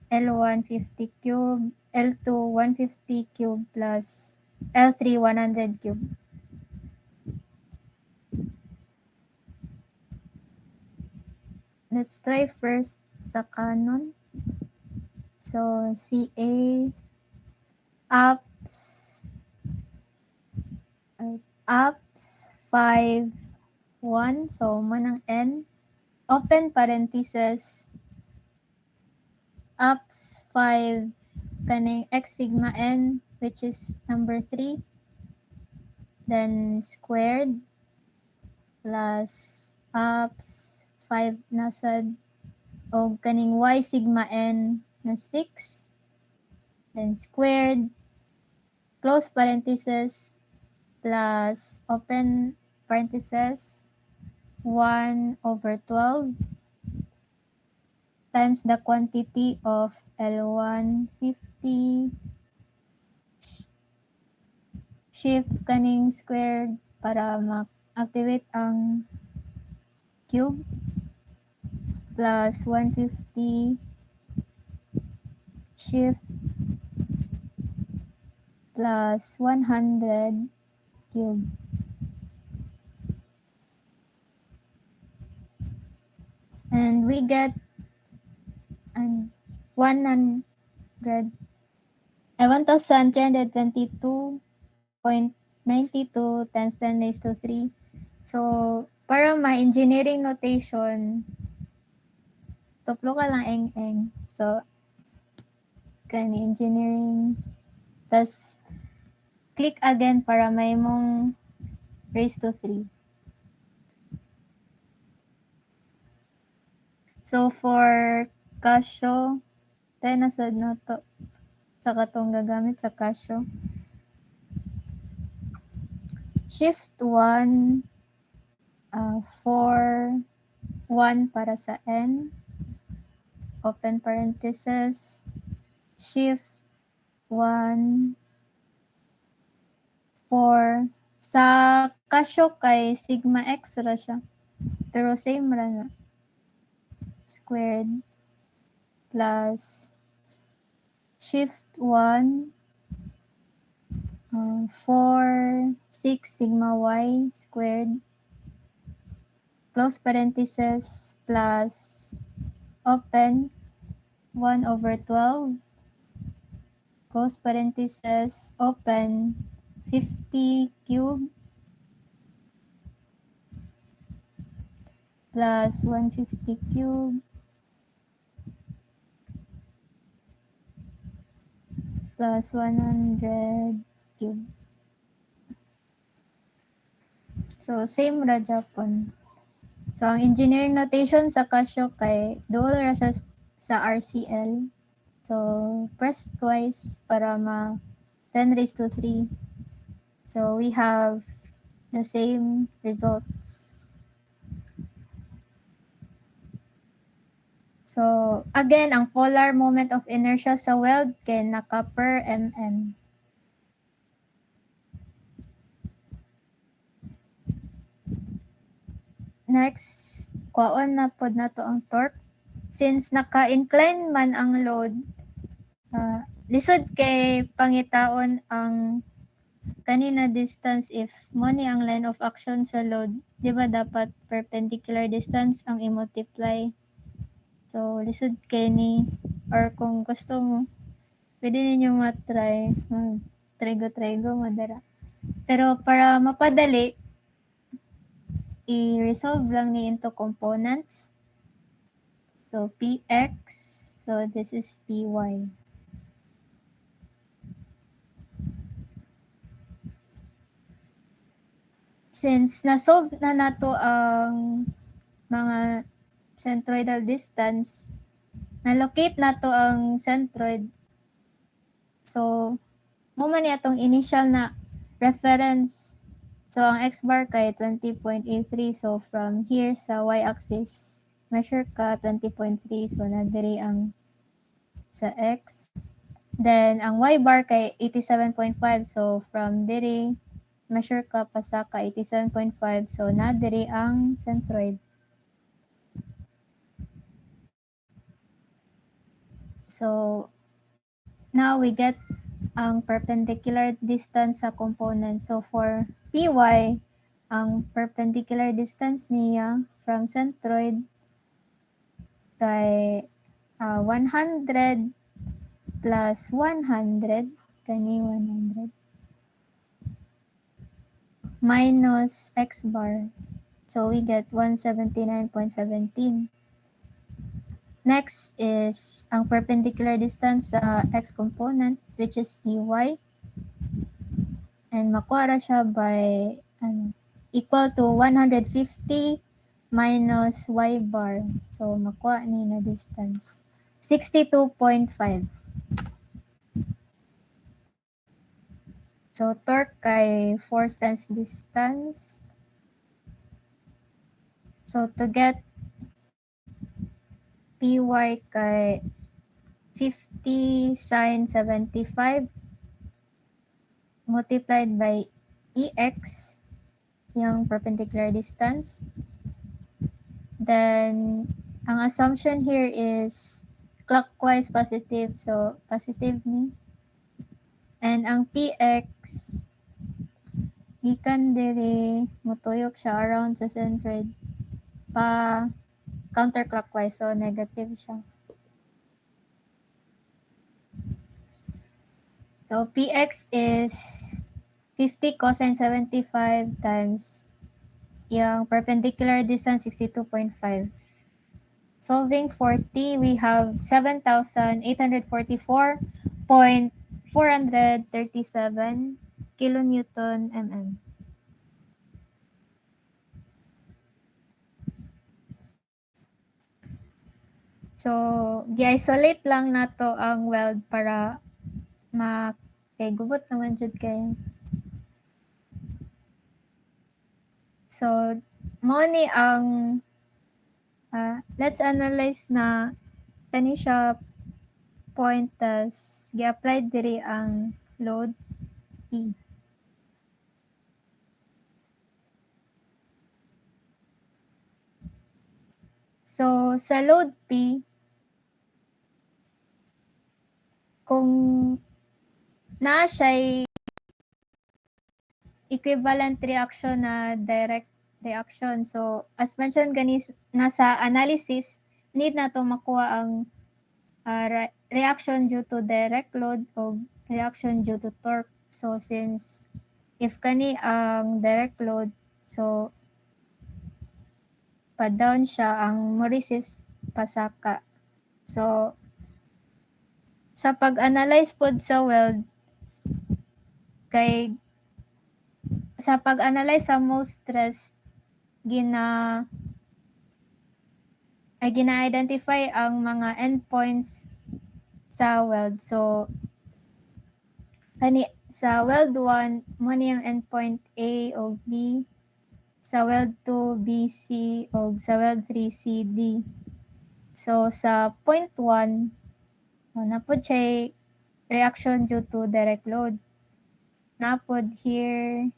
L1 50 cube, L2 150 cube plus L3 100 cube. Let's try first sa Canon. So CA apps 5 1, so manang n, open parenthesis, apps 5 kaning x sigma n which is number 3, then squared plus apps 5 nasad o kaning y sigma n na 6, then squared, close parenthesis, plus open parenthesis 1/12 times the quantity of L1 50, shift kaning squared para ma-activate ang cube, plus 150 shift plus 100 cube. And we get 1,322.92 times 10 raised to 3. So, para ma-engineering notation, tuplo ka lang eng-eng. So, kani engineering. Tas, click again para may mong raised to 3. So, for Casio, tayo nasad na to sa katong gagamit sa Casio. Shift 1 for 1 para sa N. Open parenthesis. Shift 1 for sa Casio kay sigma x ra siya. Pero same ra na. Squared plus shift 1 for 6 sigma y squared close parenthesis plus open 1 over 12 close parenthesis open 50 cube plus 150 cube plus 100 cube. So, same ra Japon. So, ang engineering notation sa Casio kay dual ra siya sa RCL. So, press twice para ma 10 raised to 3. So, we have the same results. So, again, ang polar moment of inertia sa weld kay naka per mm. Next, kwaon na pod na to ang torque. Since naka-incline man ang load, lisod kay pangitaon ang kanina distance if mo ni ang line of action sa load, di ba dapat perpendicular distance ang i-multiply. So, lisod kay ni, or kung gusto mo, pwede ninyo matry, trigo-trigo, madara. Pero para mapadali, i-resolve lang ni into components. So, px, so this is py. Since na-solve na nato ang mga centroidal distance, na-locate nato ang centroid. So, mo man ni atong initial na reference. So, ang x bar kay 20.83. So, from here sa y-axis, measure ka 20.3. So, nadiri ang sa x. Then, ang y bar kay 87.5. So, from diri, measure ka pa sa ka 87.5. So, nadiri ang centroid. So, now we get ang perpendicular distance sa component. So, for py, ang perpendicular distance niya from centroid kay 100 plus 100, kani 100, minus x bar. So, we get 179.17. Next is ang perpendicular distance sa x component, which is ey. And makuha ra siya by equal to 150 minus y bar. So, makuha ni na distance. 62.5. So, torque kay force times distance. So, to get py kay 50 sine 75 multiplied by ex, yung perpendicular distance. Then, ang assumption here is clockwise positive, so positive ni. And ang PX, gikan diri mutuyok siya around sa centroid pa counterclockwise, so negative siya. So PX is 50 cosine 75 times yung perpendicular distance 62.5. Solving 40, we have 7,844.437 kilonewton mm. So, gi-isolate lang nato ang weld para kay gubot naman jud kay. So, mo ni ang let's analyze na kani siya point tas gi-apply diri ang load E. So, sa load P, kung na siya equivalent reaction na direct reaction. So, as mentioned nasa analysis, need na to makuha ang reaction due to direct load o reaction due to torque. So, since if kani ang direct load, so pa-down siya, ang mo-resist pasaka. So, sa pag-analyze pod sa weld, kay sa pag-analyze sa most stress, gina-identify ang mga endpoints sa weld. So, kani sa weld 1, mo ni ang endpoint A o B, sa weld 2, B, C, o sa weld 3, C, D. So, sa point 1, napod siya reaction due to direct load. Napod here,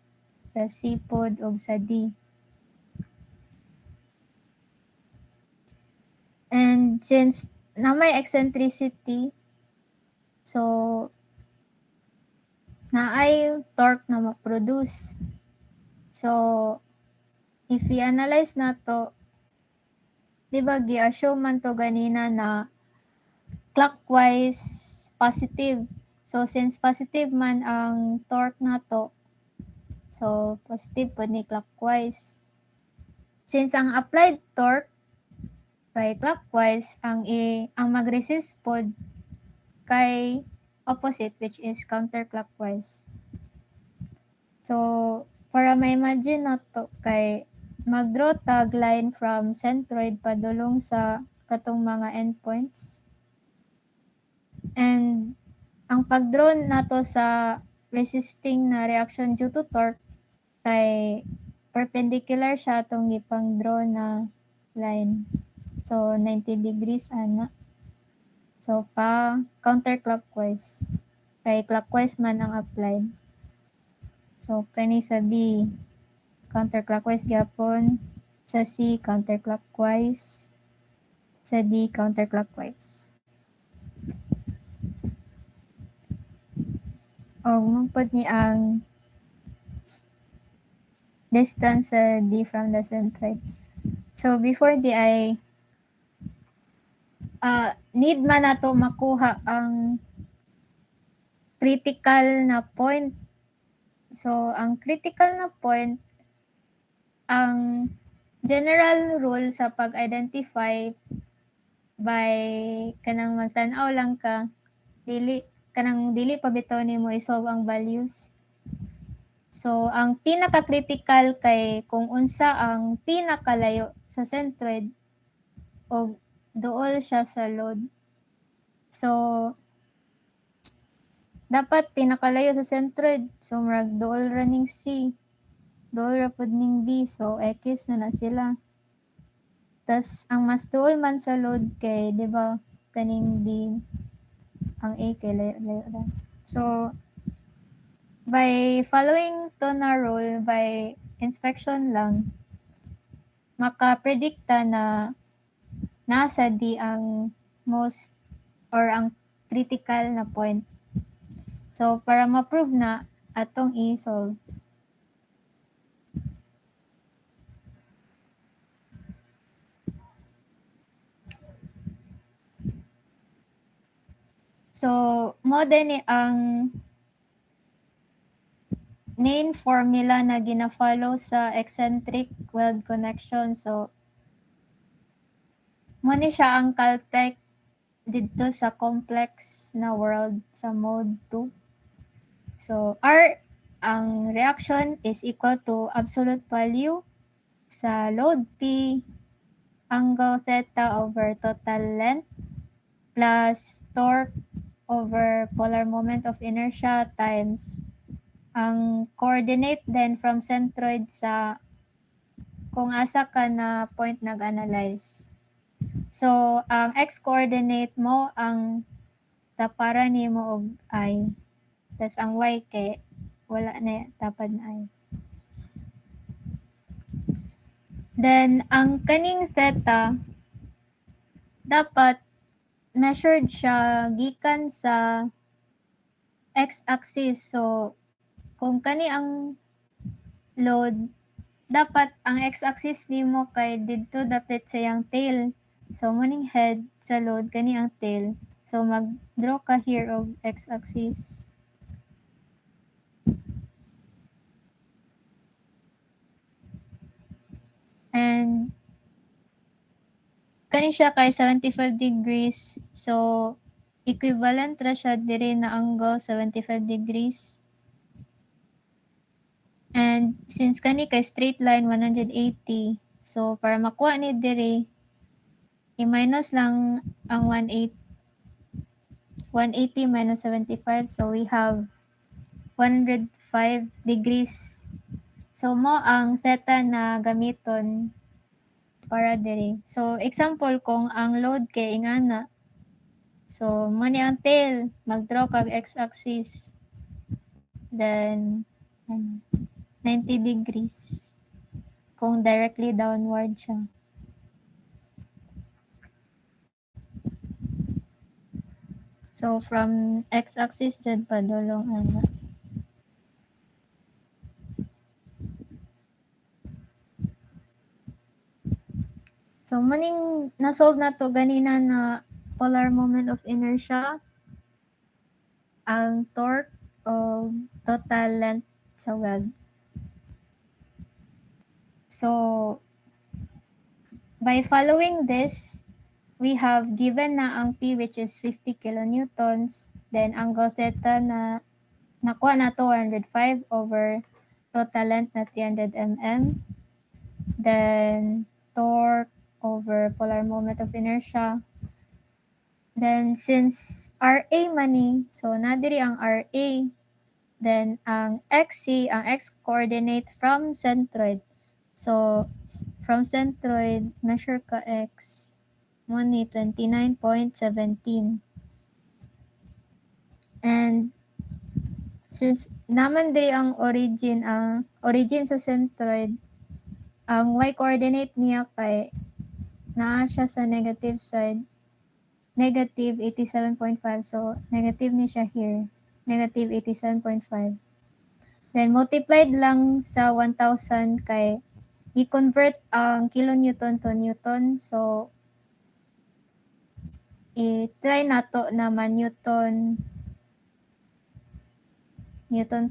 sa C pod o sa D. And since na may eccentricity, so na ay torque na ma-produce. So, if i-analyze na to, di ba gi-assume man to ganina na clockwise positive. So, since positive man ang torque na to, so positive po ni clockwise. Since ang applied torque kay clockwise, ang mag-resist pod kay opposite, which is counterclockwise. So, para ma-imagine na to, kay mag-draw tag line from centroid padulong sa katong mga endpoints. And ang pag-draw nato sa resisting na reaction due to torque kay perpendicular siya itong ipang-draw na line. So, 90 degrees ana. So, pa counterclockwise. Kay clockwise man ang applied. So, kani sa B, counterclockwise gyapon. Sa C, counterclockwise. Sa D, counterclockwise. O, mapod ni ang distance sa D from the centroid. So, before D ay need man nato makuha ang critical na point. So, ang critical na point, ang general rule sa pag-identify by kanang magtan-aw lang ka, dili pa bitaw nimo i-solve ang values. So, ang pinaka-critical kay kung unsa ang pinakalayo sa centroid o duol siya sa load. So, dapat pinakalayo sa centroid. So, murag duol ra ning C. Duol ra pod ning B. So, X na sila. Tas, ang mas duol man sa load kay, di ba, kaning D, ang A kay layo ra. So, by following to na rule, by inspection lang, makapredikta na nasa D ang most or ang critical na point. So, para ma-prove na, atong i-solve. So, mo din ang main formula na gina-follow sa eccentric weld connection. So, mo ni siya ang Caltech dito sa complex na world sa mode 2. So, R, ang reaction is equal to absolute value sa load P, angle theta over total length, plus torque over polar moment of inertia times ang coordinate then from centroid sa kung asa ka na point nag-analyze. So, ang x-coordinate mo, ang tapara ni mo og I. Tapos ang y kay wala na tapad na I. Then, ang kaning theta, dapat measured siya gikan sa x-axis. So, kung kani ang load, dapat ang x-axis nimo kay didto dapat sa yang tail. So, muning head sa load, kani ang tail. So, mag-draw ka here of x-axis. And, kani siya kay 75 degrees. So, equivalent ra siya diri na angle 75 degrees. And since kani kay straight line 180, so para makuha ni diri, i-minus lang ang 180 minus 75, so we have 105 degrees. So mo ang theta na gamiton para diri. So example, kung ang load kay ingana, so mo ni ang tail, mag-draw kag x-axis, then 90 degrees kung directly downward siya. So from x-axis dyan padulong ana. So maning na-solve na to ganina na polar moment of inertia, ang torque of total length sa weld. So, by following this, we have given na ang P which is 50 kilonewtons, then angle theta na nakuha na to 105 over total length na 300 mm, then torque over polar moment of inertia. Then since RA mani, so nadiri ang RA, then ang XC, ang X coordinate from centroid. So from centroid, measure ka X, mo ni 29.17. And since naman di ang origin sa centroid, ang Y coordinate niya kay naa siya sa negative side, negative 87.5. So negative ni siya here, negative 87.5. Then multiplied lang sa 1,000 kay i-convert ang kilonewton to newton. So i-try nato naman newton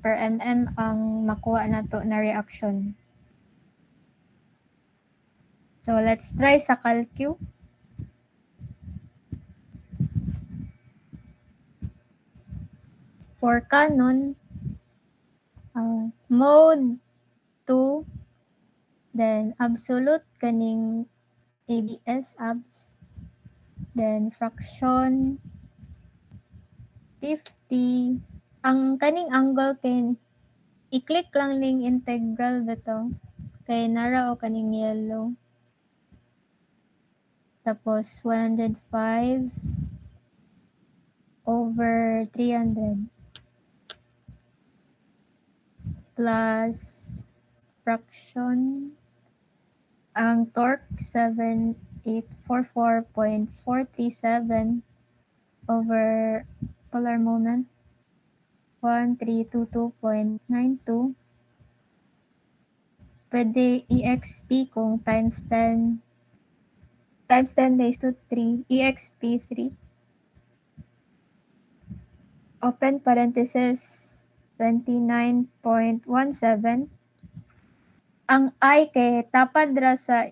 per mm ang makuha nato na reaction. So let's try sa calcu. For Canon, mode 2, then absolute kaning ABS abs, then fraction 50. Ang kaning angle kay i-click lang ning integral dito kay nara o kaning yellow. Tapos 105 over 300 plus fraction ang torque 7844.437 polar moment 1322.92. Pwede exp kung times 10 raised to 3, exp 3. Open parenthesis 29.17. Ang I kay tapad ra sa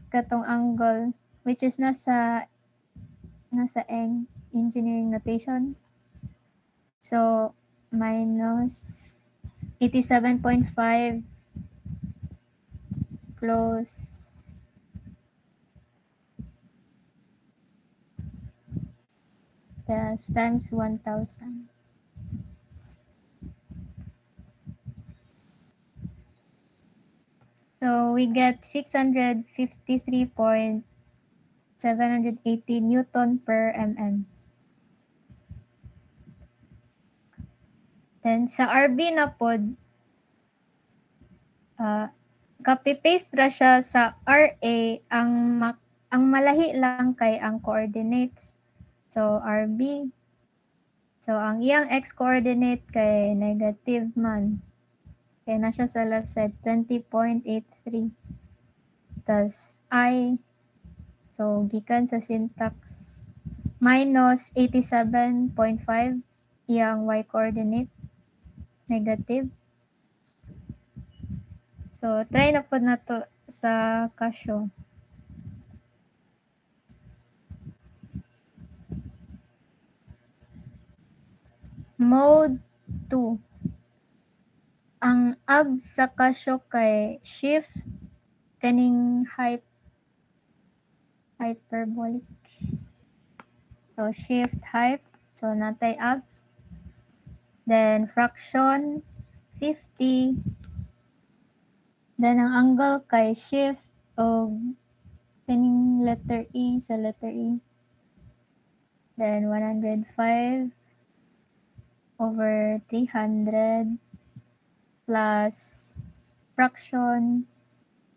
katong angle which is nasa engineering notation. So minus 87.5 plus times 1,000. So we get 653.780 Newton per mm. Then sa RB na pod, copy-paste ra siya sa RA, ang malahi lang kay ang coordinates. So RB. So ang iyang x-coordinate kay negative man. Kaya na siya sa left side, 20.83. Tas I, so gikan sa syntax, minus 87.5, iyang y-coordinate, negative. So, try na po na to sa Casio. Mode 2. Ang ab sa Casio kay shift kaning hyperbolic. So, shift hype. So, natay abs. Then, fraction 50. Then, ang angle kay shift o kaning letter E sa letter E. Then, 105 over 300 plus fraction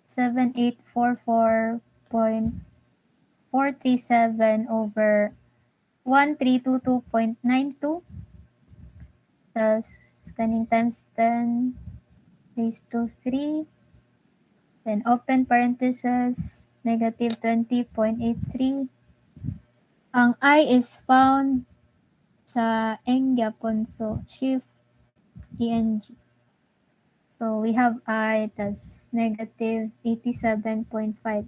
7844.437 over 1322.92 plus kaning times 10 raised to 3, then open parenthesis negative 20.83. Ang I is found sa eng gyapon, so shift eng. So we have I tas negative 87.5.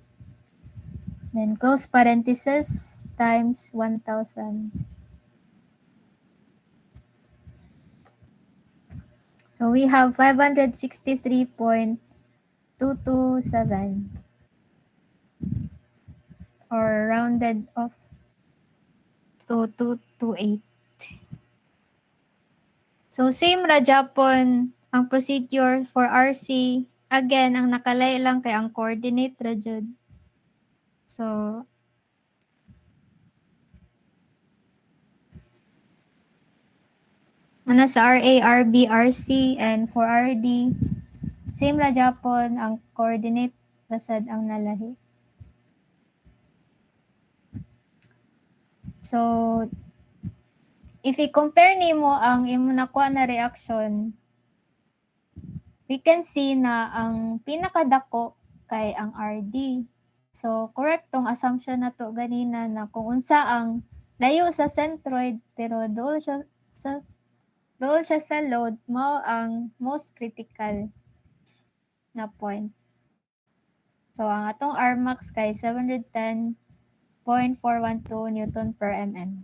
Then close parenthesis times 1,000. So we have 563.227 or rounded off to 228. So same ra Japon ang procedure for RC. Again, ang nakalay lang kay ang coordinate ra jud. So ana sa RA, RB, RC, and for RD, same ra Japon ang coordinate rasad ang nalahi. So if i-compare nimo ang imo nakuha na reaction, we can see na ang pinakadako kay ang RD. So correct tong assumption na to ganina na kung unsa ang layo sa centroid pero dool siya sa load, mao ang most critical na point. So ang atong Rmax kay 710.412 Newton per mm.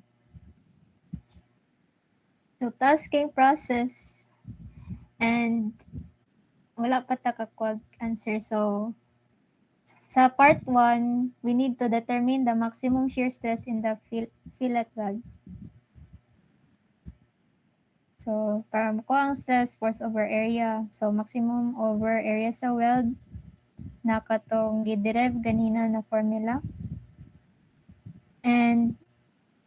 So tasking process and wala pa ta kakuha answer. So sa part 1, we need to determine the maximum shear stress in the fillet weld. So para makuha ang stress, force over area. So maximum over area sa weld na katong giderive ganina na formula. And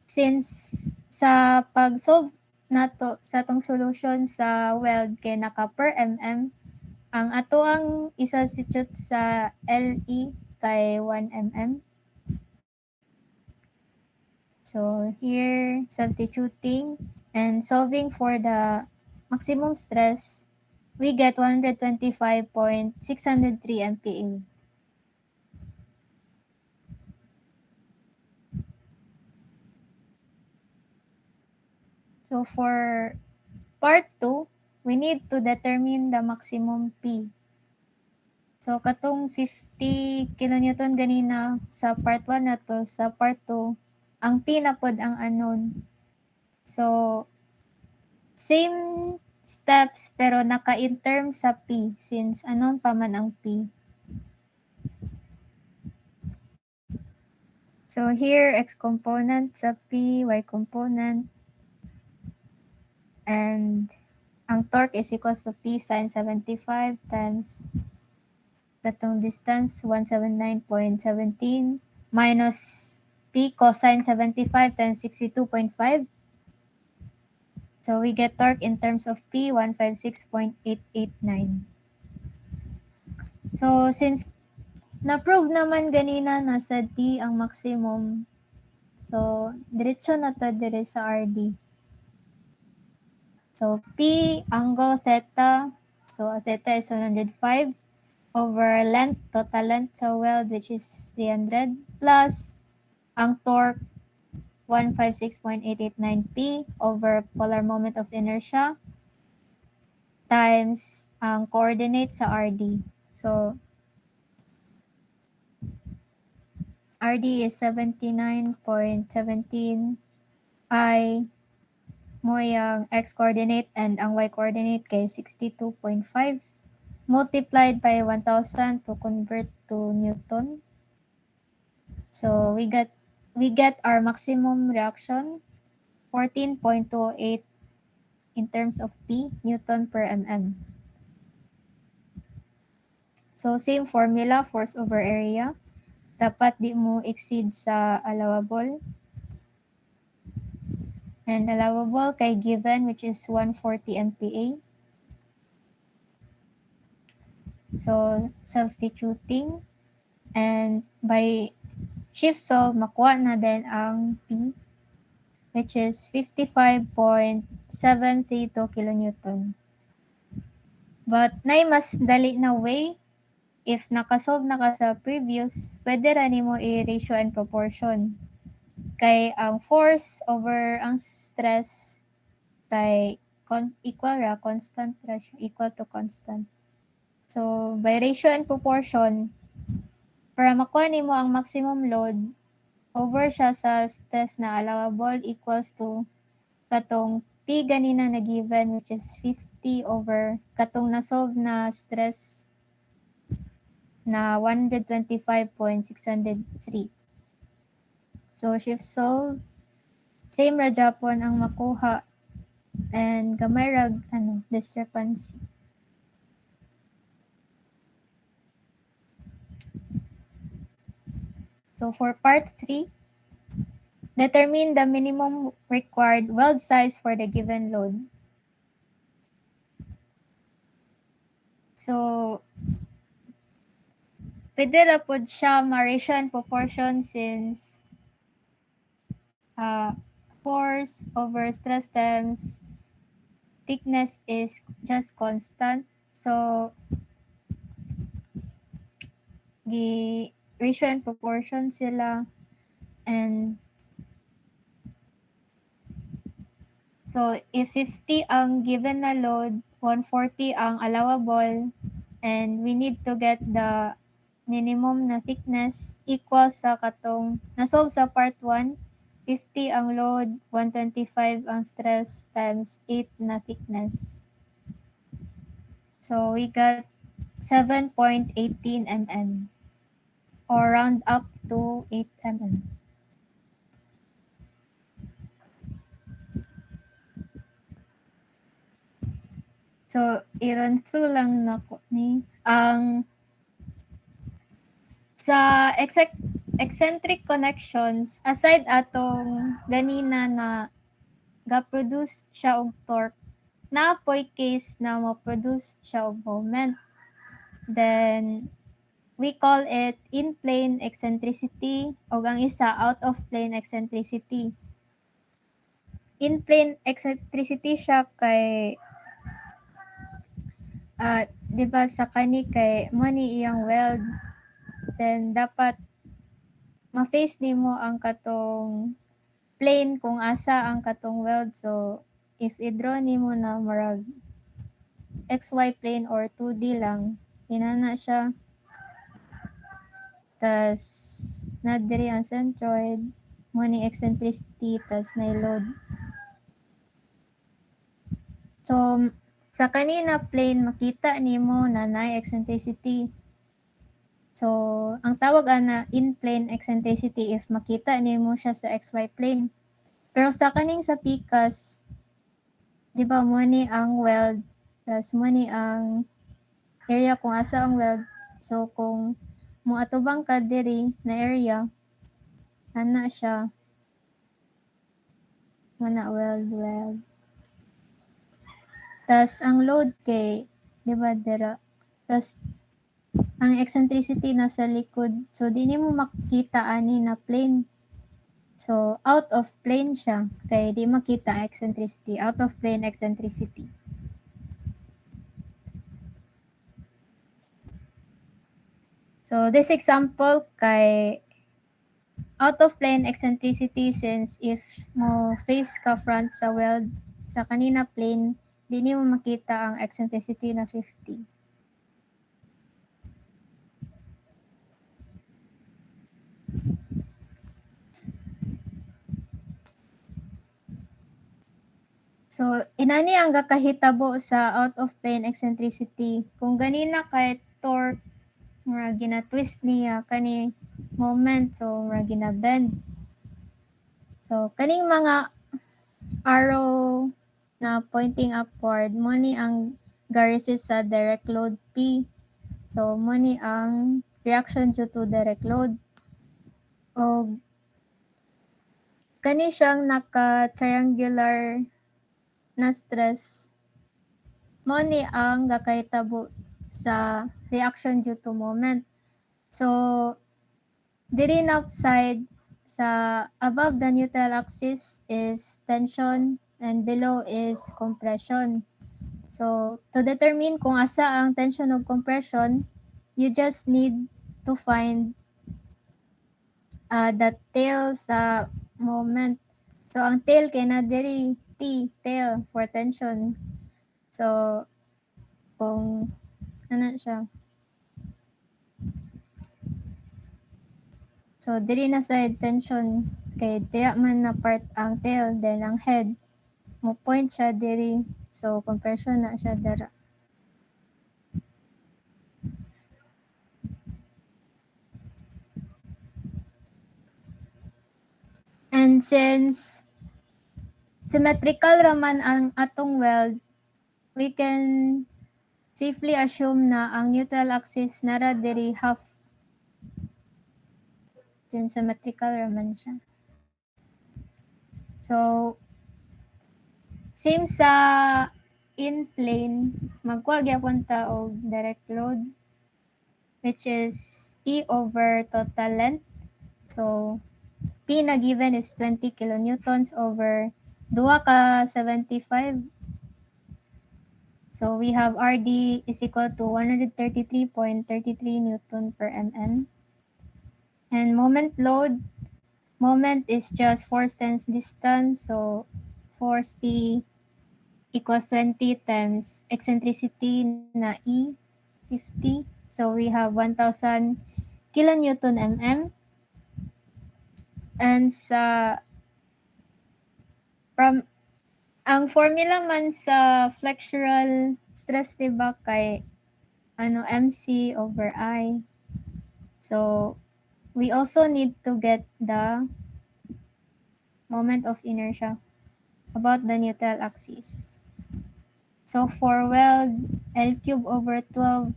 since sa pag-solve nato sa tong solution sa weld kay naka per mm, ang ato ang i-substitute sa LE kay 1 mm. So here, substituting and solving for the maximum stress, we get 125.603 MPa. So for part 2, we need to determine the maximum P. So katong 50 kilonewton ganina sa part 1 na to, sa part 2, ang P na pod ang unknown. So same steps pero naka-in-term sa P since unknown pa man ang P. So here, x component sa P, y component, and ang torque is equals to P sine 75 times datong distance 179.17 minus P cosine 75 times 62.5. So we get torque in terms of P 156.889. So since na-prove naman ganina na sa T ang maximum, so diretso na ta dire sa RD. So P angle theta, so theta is 105 over length, total length sa weld which is 300 plus ang torque 156.889 P over polar moment of inertia times ang coordinate sa RD. So RD is 79.17 I mo yung x coordinate and ang y coordinate kay 62.5 multiplied by 1,000 to convert to Newton. So we get our maximum reaction 14.28 in terms of P Newton per mm. So same formula, force over area. Dapat di mo exceed sa allowable. And allowable kay given which is 140 MPa. So substituting and by shift solve makuha na din ang P which is 55.732 kilonewton. But nay mas dali na way if nakasolve na ka sa previous, pwede ra nimo i-ratio and proportion. Kay ang force over ang stress kay equal ra, constant ra siya, equal to constant. So by ratio and proportion, para makuha nimo ang maximum load, over siya sa stress na allowable equals to katong T ganina na given which is 50 over katong na-solve na stress na 125.603. So shift solve, same ra Japon ang makuha and gamay ra discrepancy. So for part 3, determine the minimum required weld size for the given load. So pwede ra pod siya ma-ratio and proportion since force over stress times thickness is just constant. So the ratio and proportion sila and so if 50 ang given na load, 140 ang allowable and we need to get the minimum na thickness equals sa katong na-solve sa part 1, 50 ang load, 125 ang stress times 8 na thickness. So we got 7.18 mm or round up to 8 mm. So i-run through lang nako ni ang sa eccentric connections, aside atong ganina na ga-produce siya og torque, naapoy case na mo-produce siya og moment. Then, we call it in-plane eccentricity o ang isa out of plane eccentricity. in-plane eccentricity siya kay di ba sa kani kay mo ni iyang weld, then dapat ma-face nimo ang katong plane kung asa ang katong weld. So if i-draw nimo na murag XY plane or 2D lang, inana siya. Tas na diri ang centroid, mo ni eccentricity, tas na load. So sa kanina plane makita nimo na na eccentricity. So ang tawag ana in plane eccentricity if makita nimo siya sa XY plane. Pero sa kaning sa PCAS, di ba mo ni ang weld, tas mo ni ang area kung asa ang weld. So kung mo atubang ka diri na area, ana siya, mana weld. Tas ang load kay, di ba dira, tas ang eccentricity nasa likod. So di nimo makita ani na plane. So out of plane siya kay di makita eccentricity, out of plane eccentricity. So this example kay out of plane eccentricity since if mo face ka front sa weld sa kanina plane, di nimo makita ang eccentricity na 50. So inani ang gakahitabo sa out of plane eccentricity. Kung ganina kay torque nga gina-twist niya kani moment, so nga gina-bend. So kaning mga arrow na pointing upward, mo ni ang ga-resist sa direct load P. So mo ni ang reaction due to direct load. O kani siyang naka-triangular na stress, mo ni ang gakahitabo sa reaction due to moment. So diri na side sa above the neutral axis is tension and below is compression. So to determine kung asa ang tension o compression, you just need to find the tail sa moment. So ang tail kay na diri T, tail for tension. So kung ano siya. So diri na side tension kay diya man na part ang tail, then ang head mo point siya diri. So compression na siya dara. And since symmetrical raman ang atong weld, we can safely assume na ang neutral axis nara diri half. Since symmetrical raman siya. So same sa in plane, magkuha gyapon ta og direct load which is P over total length. So P na given is 20 kilonewtons over 2 ka 75. So we have RD is equal to 133.33 Newton per mm. And moment load, moment is just force times distance. So force P equals 20 times eccentricity na E, 50. So we have 1,000 kilonewton mm. And sa from ang formula man sa flexural stress diba kay MC over I. So we also need to get the moment of inertia about the neutral axis. So for weld, L cube over 12,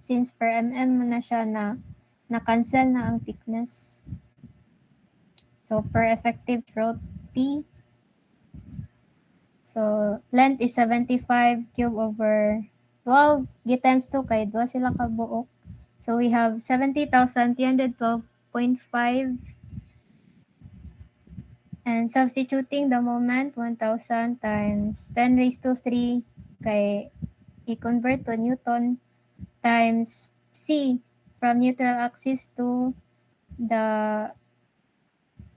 since per mm na siya na-cancel na ang thickness. So per effective throat T. So length is 75 cube over 12. G times 2 kay 2 sila kabuok. So we have 70,312.5 And substituting the moment, 1,000 times 10 raised to 3 kay i-convert to Newton times C from neutral axis to the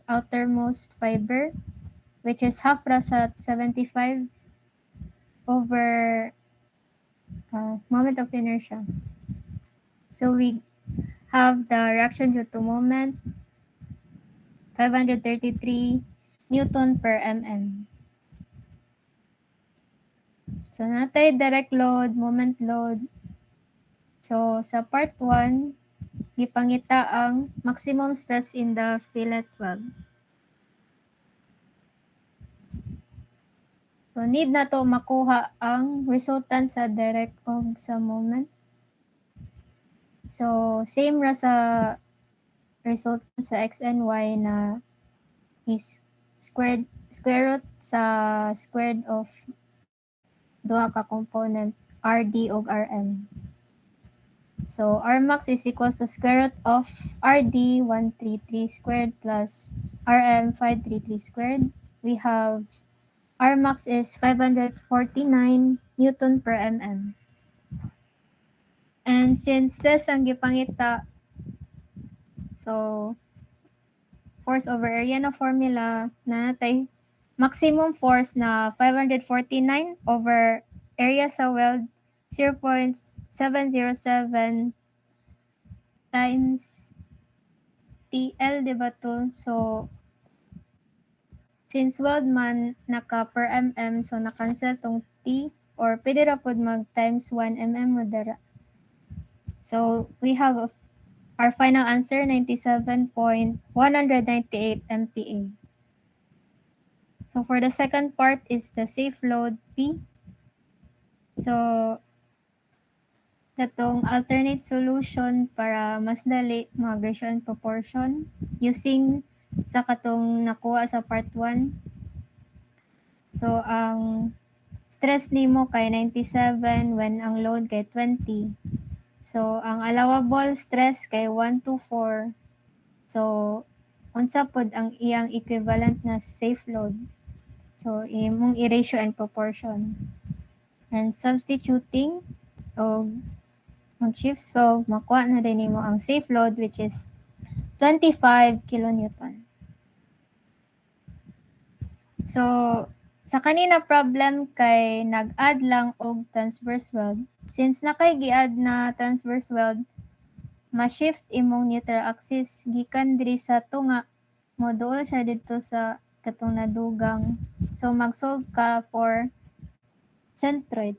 outermost fiber, which is half rasa at 75 over moment of inertia. So we have the reaction due to moment 533 Newton per mm. So natay direct load, moment load. So sa part 1, gipangita ang maximum stress in the fillet weld. So need na to makuha ang resultant sa direct og sa moment. So same ra sa resultant sa x and y na is square root sa squared of duha ka component RD ug RM. So Rmax is equals to square root of RD 133 squared plus RM 533 squared. We have Rmax is 549 Newton per mm. And since this ang gipangita, so force over area na formula na natay maximum force na 549 over area sa weld 0.707 times TL, diba to? So, since weld man naka per mm, so na-cancel tong T or pwede ra pod mag times 1 mm mo dara. So, we have our final answer, 97.198 MPa. So, for the second part is the safe load P. So, datong alternate solution para mas dali mga Gratian proportion using sa katong nakuha sa part 1. So, ang stress nimo kay 97 when ang load kay 20. So, ang allowable stress kay 1 to 4. So, unsa pod ang iyang equivalent na safe load? So, imong i-ratio and proportion. And substituting o mag-shift solve, makuha na din nimo ang safe load which is 25 kilonewton. So, sa kanina problem kay nag-add lang og transverse weld. Since nakay gi-add na transverse weld, ma-shift imong neutral axis gikan diri sa tunga moduol siya dito sa katong nadugang. So mag-solve ka for centroid.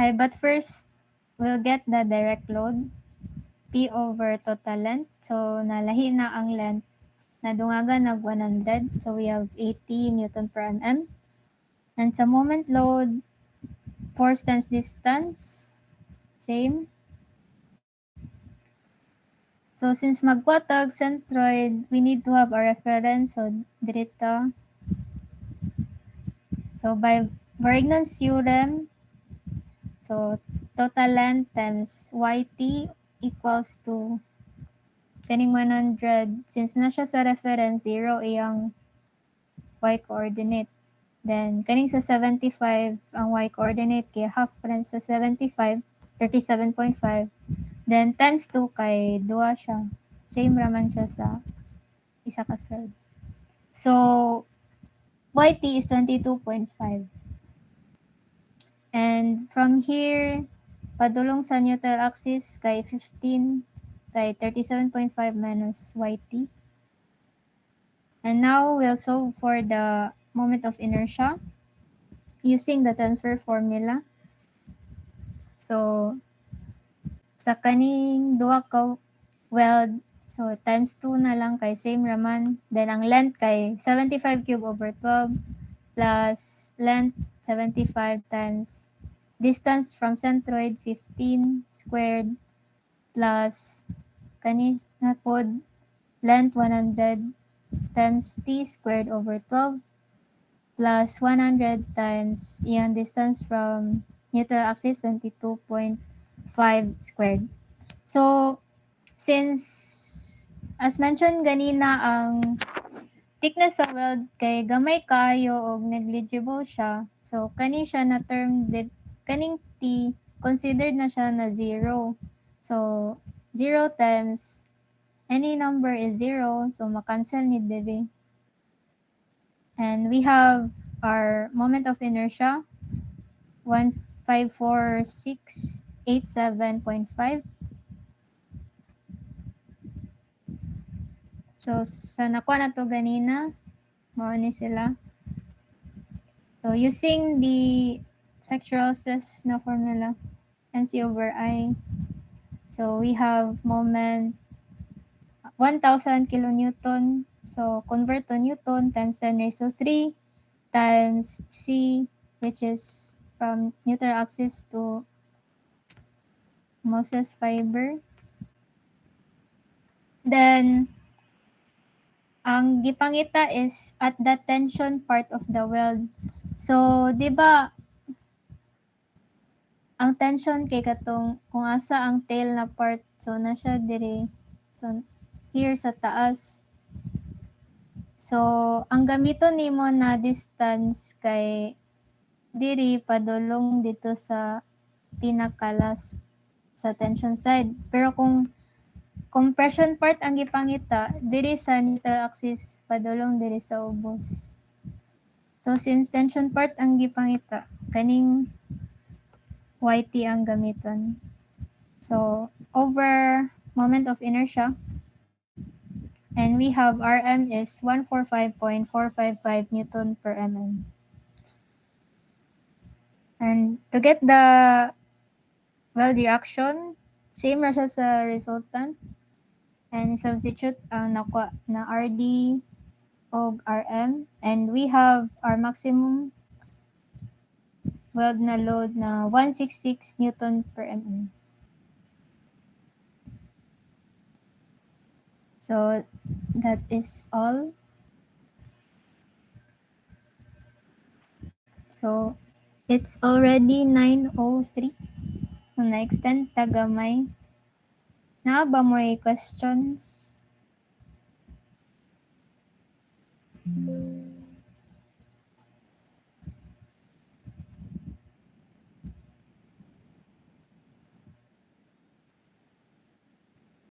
But first, we'll get the direct load P over total length. So nalahi na ang length. Nadungagan nag 100. So we have 80 Newton per mm. And sa moment load, force times distance, same. So since magkwatag centroid, we need to have a reference. So dirito. So by Varignon's theorem, so total length times YT equals to kaning 100. Since na siya sa reference, 0 iyang y coordinate. Then kaning sa 75, ang y coordinate kay half rin sa 75, 37.5. Then times 2 kay 2 siya. Same raman siya sa isa ka third. So YT is 22.5. And from here, padulong sa neutral axis kay 15 kay 37.5 minus YT. And now we'll solve for the moment of inertia using the transfer formula. So sa kaning duha ka weld, so times 2 na lang kay same raman. Then ang length kay 75 cube over 12 plus length 75 times distance from centroid 15 squared plus kani na pod length 100 times t squared over 12 plus 100 times iyang distance from neutral axis 22.5 squared. So since as mentioned ganina ang thickness sa weld kay gamay kaayo og negligible siya. So kani siya na term kaning T considered na siya na zero. So 0 times any number is 0, so makancel ni diri. And we have our moment of inertia 154,687.5. So sa nakuha na to ganina, mao ni sila. So using the sectoral stress na formula, MC over I. So we have moment 1,000 kilonewton. So convert to Newton times 10 raised to 3 times C, which is from neutral axis to Moses fiber. Then, ang gipangita is at the tension part of the weld. So, di ba, ang tension kay katong kung asa ang tail na part, so na siya diri. So, here sa taas. So, ang gamiton nimo na distance kay diri padulong dito sa pinakalas sa tension side. Pero kung compression part ang gipangita, diri sa neutral axis padulong diri sa ubos. So since tension part ang gipangita, kaning YT ang gamiton. So over moment of inertia, and we have Rm is 145.455 Newton per mm. And to get the weld reaction, same ra siya sa resultant. And substitute ang nakuha na RD og RM. And we have our maximum weld na load na 166 Newton per mm. So that is all. So it's already 9:03. So na-extend tagamay. Na ba mo'y questions?